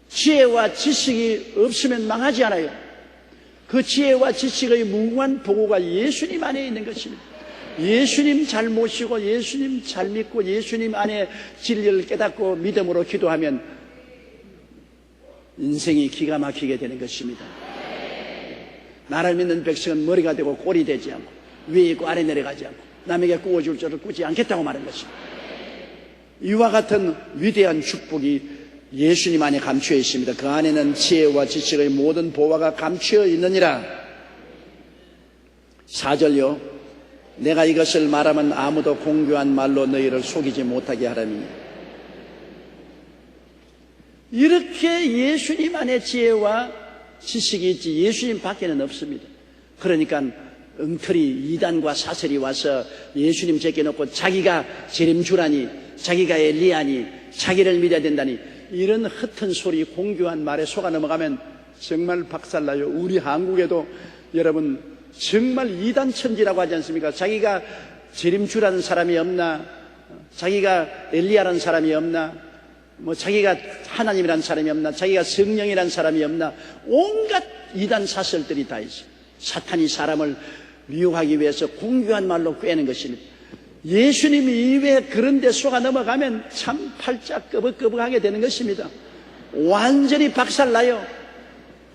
[SPEAKER 1] 지혜와 지식이 없으면 망하지 않아요. 그 지혜와 지식의 무궁한 보고가 예수님 안에 있는 것입니다. 예수님 잘 모시고 예수님 잘 믿고 예수님 안에 진리를 깨닫고 믿음으로 기도하면 인생이 기가 막히게 되는 것입니다. 나를 믿는 백성은 머리가 되고 꼴이 되지 않고 위에 있고 아래 내려가지 않고 남에게 꾸어줄 줄을 꾸지 않겠다고 말한 것입니다. 이와 같은 위대한 축복이 예수님 안에 감추어 있습니다. 그 안에는 지혜와 지식의 모든 보화가 감추어 있느니라. 4절요. 내가 이것을 말하면 아무도 공교한 말로 너희를 속이지 못하게 하라니. 이렇게 예수님 안에 지혜와 지식이 있지 예수님 밖에는 없습니다. 그러니까 엉터리 이단과 사설이 와서 예수님 제껴놓고 자기가 재림주라니, 자기가 엘리야니, 자기를 믿어야 된다니, 이런 흩은 소리, 공교한 말에 속아 넘어가면 정말 박살나요. 우리 한국에도 여러분 정말 이단 천지라고 하지 않습니까? 자기가 재림주라는 사람이 없나, 자기가 엘리야라는 사람이 없나, 자기가 하나님이라는 사람이 없나, 자기가 성령이라는 사람이 없나, 온갖 이단 사설들이 다 있어요. 사탄이 사람을 미혹하기 위해서 공교한 말로 꿰는 것입니다. 예수님 이외에 그런 데 속아 넘어가면 참 팔짝 끄벅끄벅하게 되는 것입니다. 완전히 박살나요.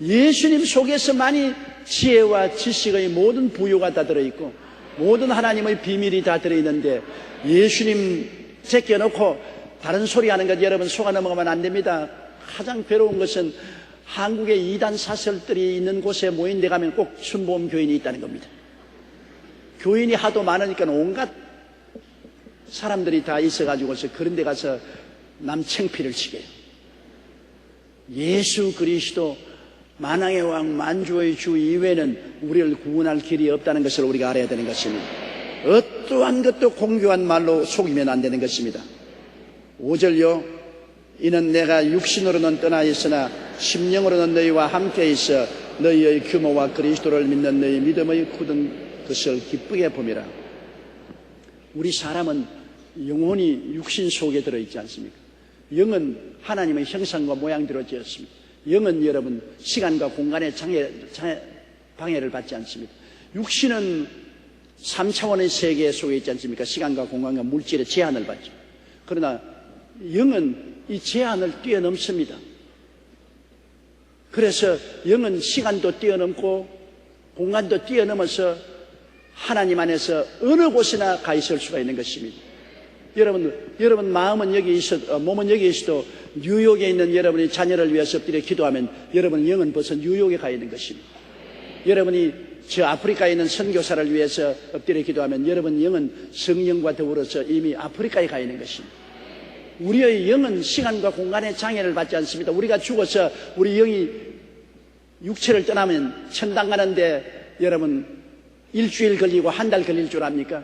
[SPEAKER 1] 예수님 속에서만이 지혜와 지식의 모든 부유가 다 들어있고 모든 하나님의 비밀이 다 들어있는데 예수님 제껴놓고 다른 소리 하는 것 여러분 속아 넘어가면 안 됩니다. 가장 괴로운 것은 한국의 이단 사설들이 있는 곳에 모인 데 가면 꼭 순복음 교인이 있다는 겁니다. 교인이 하도 많으니까 온갖 사람들이 다 있어가지고서 그런 데 가서 남 창피를 치게 해요. 예수 그리스도 만왕의 왕 만주의 주 이외에는 우리를 구원할 길이 없다는 것을 우리가 알아야 되는 것입니다. 어떠한 것도 공교한 말로 속이면 안 되는 것입니다. 5절요. 이는 내가 육신으로는 떠나 있으나 심령으로는 너희와 함께 있어 너희의 규모와 그리스도를 믿는 너희 믿음의 굳은 것을 기쁘게 봄이라. 우리 사람은 영혼이 육신 속에 들어있지 않습니까? 영은 하나님의 형상과 모양대로 지었습니다. 영은 여러분 시간과 공간의 방해를 받지 않습니다. 육신은 3차원의 세계 속에 있지 않습니까? 시간과 공간과 물질의 제한을 받죠. 그러나 영은 이 제한을 뛰어넘습니다. 그래서 영은 시간도 뛰어넘고 공간도 뛰어넘어서 하나님 안에서 어느 곳이나 가 있을 수가 있는 것입니다. 여러분 마음은 여기 몸은 여기 있어도 뉴욕에 있는 여러분이 자녀를 위해서 엎드려 기도하면 여러분 영은 벌써 뉴욕에 가 있는 것입니다. 여러분이 저 아프리카에 있는 선교사를 위해서 엎드려 기도하면 여러분 영은 성령과 더불어서 이미 아프리카에 가 있는 것입니다. 우리의 영은 시간과 공간의 장애를 받지 않습니다. 우리가 죽어서 우리 영이 육체를 떠나면 천당 가는데 여러분 일주일 걸리고 한 달 걸릴 줄 압니까?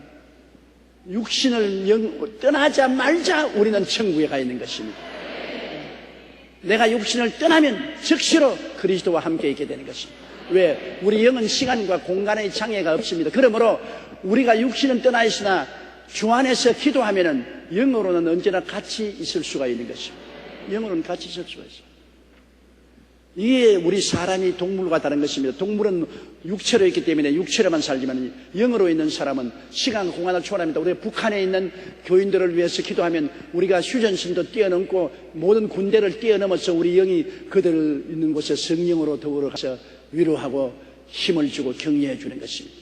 [SPEAKER 1] 육신을 떠나자마자 우리는 천국에 가 있는 것입니다. 내가 육신을 떠나면 즉시로 그리스도와 함께 있게 되는 것입니다. 왜? 우리 영은 시간과 공간의 장애가 없습니다. 그러므로 우리가 육신은 떠나 있으나 주 안에서 기도하면은 영으로는 언제나 같이 있을 수가 있는 것입니다. 영으로는 같이 있을 수가 있어요. 이게 우리 사람이 동물과 다른 것입니다. 동물은 육체로 있기 때문에 육체로만 살지만 영으로 있는 사람은 시간, 공간을 초월합니다. 우리가 북한에 있는 교인들을 위해서 기도하면 우리가 휴전선도 뛰어넘고 모든 군대를 뛰어넘어서 우리 영이 그들 있는 곳에 성령으로 더불어 가서 위로하고 힘을 주고 격려해 주는 것입니다.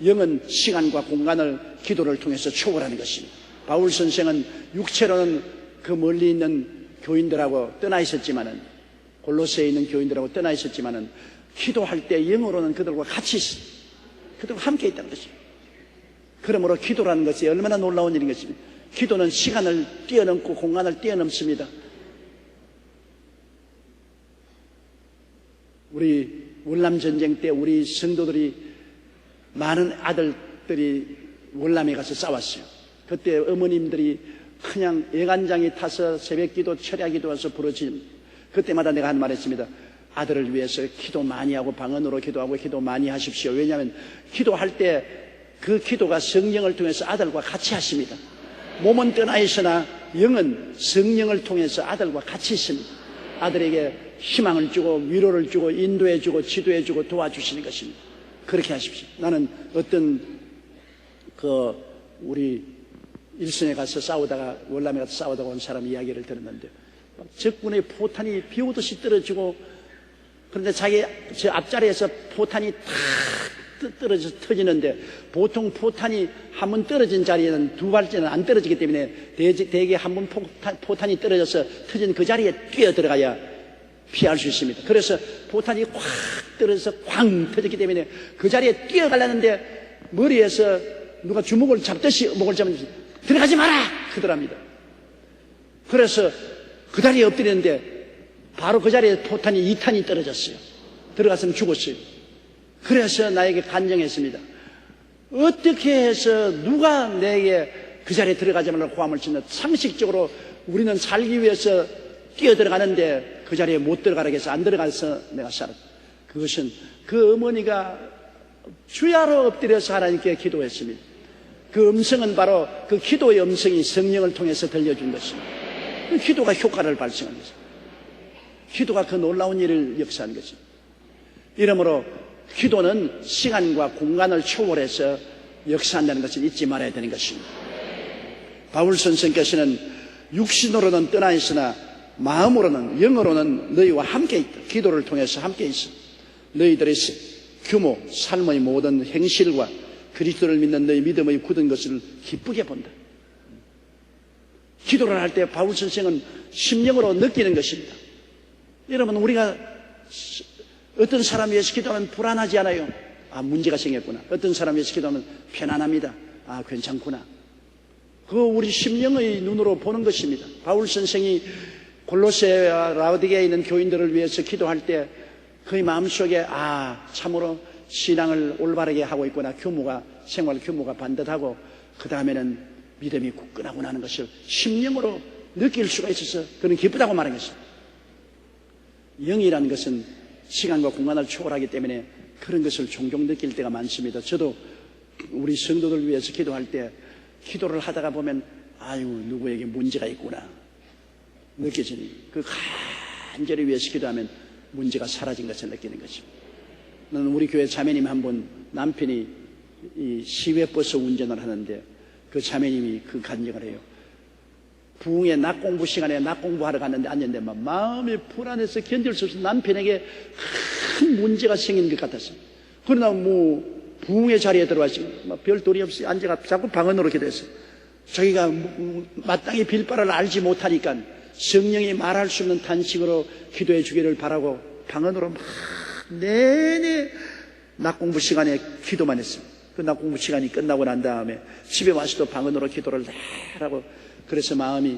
[SPEAKER 1] 영은 시간과 공간을 기도를 통해서 초월하는 것입니다. 바울 선생은 육체로는 그 멀리 있는 교인들하고 떠나 있었지만은 골로새에 있는 교인들하고 떠나 있었지만은 기도할 때 영으로는 그들과 같이 있어. 그들과 함께 있다는 것입니다. 그러므로 기도라는 것이 얼마나 놀라운 일인 것입니다. 기도는 시간을 뛰어넘고 공간을 뛰어넘습니다. 우리 월남전쟁 때 우리 성도들이 많은 아들들이 월남에 가서 싸웠어요. 그때 어머님들이 그냥 예간장이 타서 새벽기도 철야기도 와서 부르짖습니다. 그때마다 내가 한 말 했습니다. 아들을 위해서 기도 많이 하고 방언으로 기도하고 기도 많이 하십시오. 왜냐하면 기도할 때 그 기도가 성령을 통해서 아들과 같이 하십니다. 몸은 떠나 있으나 영은 성령을 통해서 아들과 같이 있습니다. 아들에게 희망을 주고 위로를 주고 인도해 주고 지도해 주고 도와주시는 것입니다. 그렇게 하십시오. 나는 어떤 우리 일선에 가서 싸우다가 월남에 가서 싸우다가 온 사람 이야기를 들었는데 적군의 포탄이 비 오듯이 떨어지고 그런데 저 앞자리에서 포탄이 탁 떨어져서 터지는데 보통 포탄이 한 번 떨어진 자리에는 두 발째는 안 떨어지기 때문에 대개 한 번 포탄이 떨어져서 터진 그 자리에 뛰어 들어가야 피할 수 있습니다. 그래서 포탄이 확 떨어져서 쾅 터졌기 때문에 그 자리에 뛰어가려는데 머리에서 누가 주먹을 잡듯이 목을 잡으면서 들어가지 마라! 그러더랍니다. 그래서 그 자리에 엎드렸는데 바로 그 자리에 포탄이 2탄이 떨어졌어요. 들어갔으면 죽었어요. 그래서 나에게 간증했습니다. 어떻게 해서 누가 내게 그 자리에 들어가지 말라고 고함을 치나 상식적으로 우리는 살기 위해서 뛰어 들어가는데 그 자리에 못 들어가라고 해서 안 들어가서 내가 살았다. 그것은 그 어머니가 주야로 엎드려서 하나님께 기도했습니다. 그 음성은 바로 그 기도의 음성이 성령을 통해서 들려준 것입니다. 기도가 효과를 발생하는 것입니다. 기도가 그 놀라운 일을 역사하는 것입니다. 이러므로 기도는 시간과 공간을 초월해서 역사한다는 것을 잊지 말아야 되는 것입니다. 바울 선생께서는 육신으로는 떠나 있으나 마음으로는 영으로는 너희와 함께 있다. 기도를 통해서 함께 있어. 너희들의 규모, 삶의 모든 행실과 그리스도를 믿는 너희 믿음의 굳은 것을 기쁘게 본다. 기도를 할 때 바울 선생은 심령으로 느끼는 것입니다. 여러분, 우리가 어떤 사람 위해서 기도하면 불안하지 않아요? 아, 문제가 생겼구나. 어떤 사람 위해서 기도하면 편안합니다. 아, 괜찮구나. 그거 우리 심령의 눈으로 보는 것입니다. 바울 선생이 골로새와 라오디게에 있는 교인들을 위해서 기도할 때 그의 마음속에 참으로 신앙을 올바르게 하고 있구나. 생활 규모가 반듯하고 그 다음에는 믿음이 굳건하구나 하는 것을 심령으로 느낄 수가 있어서 그는 기쁘다고 말한 것입니다. 영이라는 것은 시간과 공간을 초월하기 때문에 그런 것을 종종 느낄 때가 많습니다. 저도 우리 성도들 위해서 기도할 때 기도를 하다가 보면 누구에게 문제가 있구나 느껴지니 그 간절히 위해서 기도하면 문제가 사라진 것을 느끼는 것입니다. 나는 우리 교회 자매님 한 분 남편이 이 시외버스 운전을 하는데 그 자매님이 그 간증을 해요. 부흥의 낮 공부 시간에 낮 공부하러 갔는데 앉았는데 마음이 불안해서 견딜 수 없어서 남편에게 큰 문제가 생긴 것 같았어요. 그러나 부흥의 자리에 들어와서 별 도리 없이 앉아가 자꾸 방언으로 기도했어요. 자기가 마땅히 빌 바를 알지 못하니까 성령이 말할 수 없는 탄식으로 기도해 주기를 바라고 방언으로 막 내내 낮 공부 시간에 기도만 했어요. 그 낮 공부 시간이 끝나고 난 다음에 집에 와서도 방언으로 기도를 하라고 그래서 마음이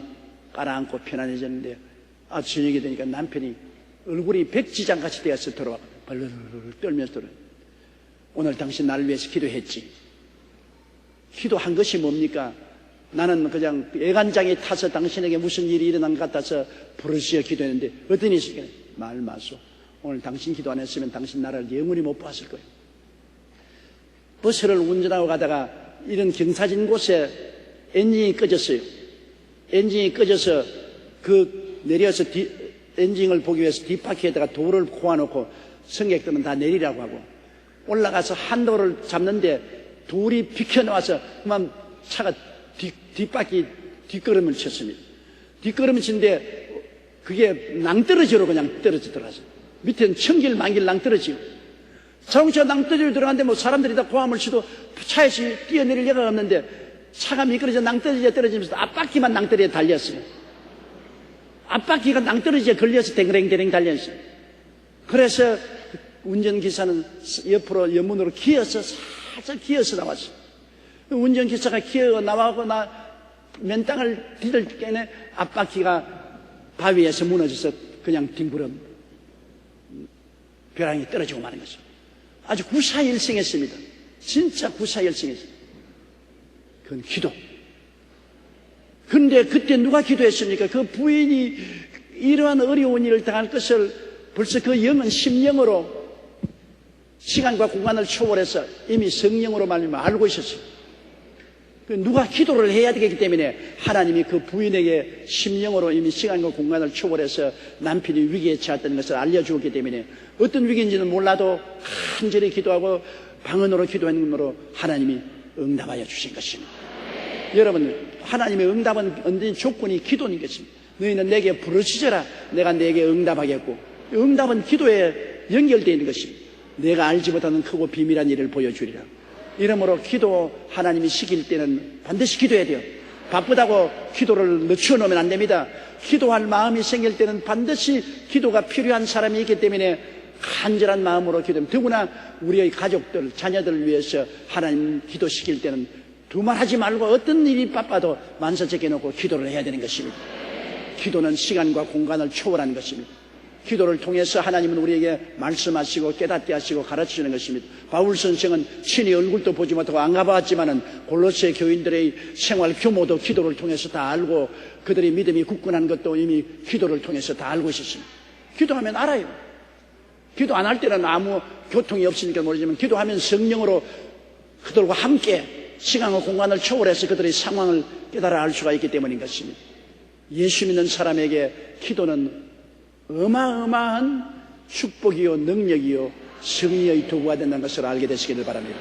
[SPEAKER 1] 가라앉고 편안해졌는데 저녁이 되니까 남편이 얼굴이 백지장같이 되어서 들어와 벌벌 떨면서 들어와. 오늘 당신 나를 위해서 기도했지. 기도한 것이 뭡니까? 나는 그냥 애간장에 타서 당신에게 무슨 일이 일어난 것 같아서 부르짖어 기도했는데 어떤 일이 있을까? 말 마소. 오늘 당신 기도 안 했으면 당신 나라를 영원히 못 봤을 거예요. 버스를 운전하고 가다가 이런 경사진 곳에 엔진이 꺼졌어요. 엔진이 꺼져서 내려서 엔진을 보기 위해서 뒷바퀴에다가 돌을 코아놓고 승객들은 다 내리라고 하고 올라가서 한도를 잡는데 돌이 비켜나와서 그만 차가 뒷바퀴 뒷걸음을 쳤습니다. 뒷걸음을 치는데 그게 낭떠러지로 그냥 떨어지더라고요. 밑에는 천길 만길 낭떠러지고 자동차 낭떠러지로 들어갔는데 사람들이 다 고함을 치도 차에서 뛰어내릴 여가 없는데 차가 미끄러져 낭떠러지에 떨어지면서 앞바퀴만 낭떠러지에 달렸어요. 앞바퀴가 낭떠러지에 걸려서 댕댕댕 달렸어요. 그래서 운전기사는 옆으로 옆문으로 기어서 살짝 기어서 나왔어요. 운전기사가 기어 나와고 맨땅을 디딜 때에 앞바퀴가 바위에서 무너져서 그냥 뒹굴어 벼랑이 떨어지고 마는 거죠. 아주 구사일생했습니다. 진짜 구사일생했습니다. 그건 기도. 근데 그때 누가 기도했습니까? 그 부인이 이러한 어려운 일을 당할 것을 벌써 그 영은 심령으로 시간과 공간을 초월해서 이미 성령으로 말미암아 알고 있었어요. 누가 기도를 해야 되기 때문에 하나님이 그 부인에게 심령으로 이미 시간과 공간을 초월해서 남편이 위기에 처했다는 것을 알려주었기 때문에 어떤 위기인지는 몰라도 간절히 기도하고 방언으로 기도하는 것으로 하나님이 응답하여 주신 것입니다. 여러분, 하나님의 응답은 언제나 조건이 기도인 것입니다. 너희는 내게 부르짖어라. 내가 내게 응답하겠고, 응답은 기도에 연결되어 있는 것입니다. 내가 알지 못하는 크고 비밀한 일을 보여주리라. 이러므로 기도 하나님이 시킬 때는 반드시 기도해야 돼요. 바쁘다고 기도를 늦춰 놓으면 안 됩니다. 기도할 마음이 생길 때는 반드시 기도가 필요한 사람이 있기 때문에 간절한 마음으로 기도하면, 더구나 우리의 가족들, 자녀들을 위해서 하나님 기도시킬 때는 두말하지 말고 어떤 일이 바빠도 만사 제껴놓고 기도를 해야 되는 것입니다. 기도는 시간과 공간을 초월하는 것입니다. 기도를 통해서 하나님은 우리에게 말씀하시고 깨닫게 하시고 가르치시는 것입니다. 바울 선생은 친히 얼굴도 보지 못하고 안 가봤지만은 골로새 교인들의 생활 규모도 기도를 통해서 다 알고 그들의 믿음이 굳건한 것도 이미 기도를 통해서 다 알고 있었습니다. 기도하면 알아요. 기도 안 할 때는 아무 교통이 없으니까 모르지만 기도하면 성령으로 그들과 함께 시간과 공간을 초월해서 그들의 상황을 깨달아 알 수가 있기 때문인 것입니다. 예수 믿는 사람에게 기도는 어마어마한 축복이요 능력이요 승리의 도구가 된다는 것을 알게 되시기를 바랍니다.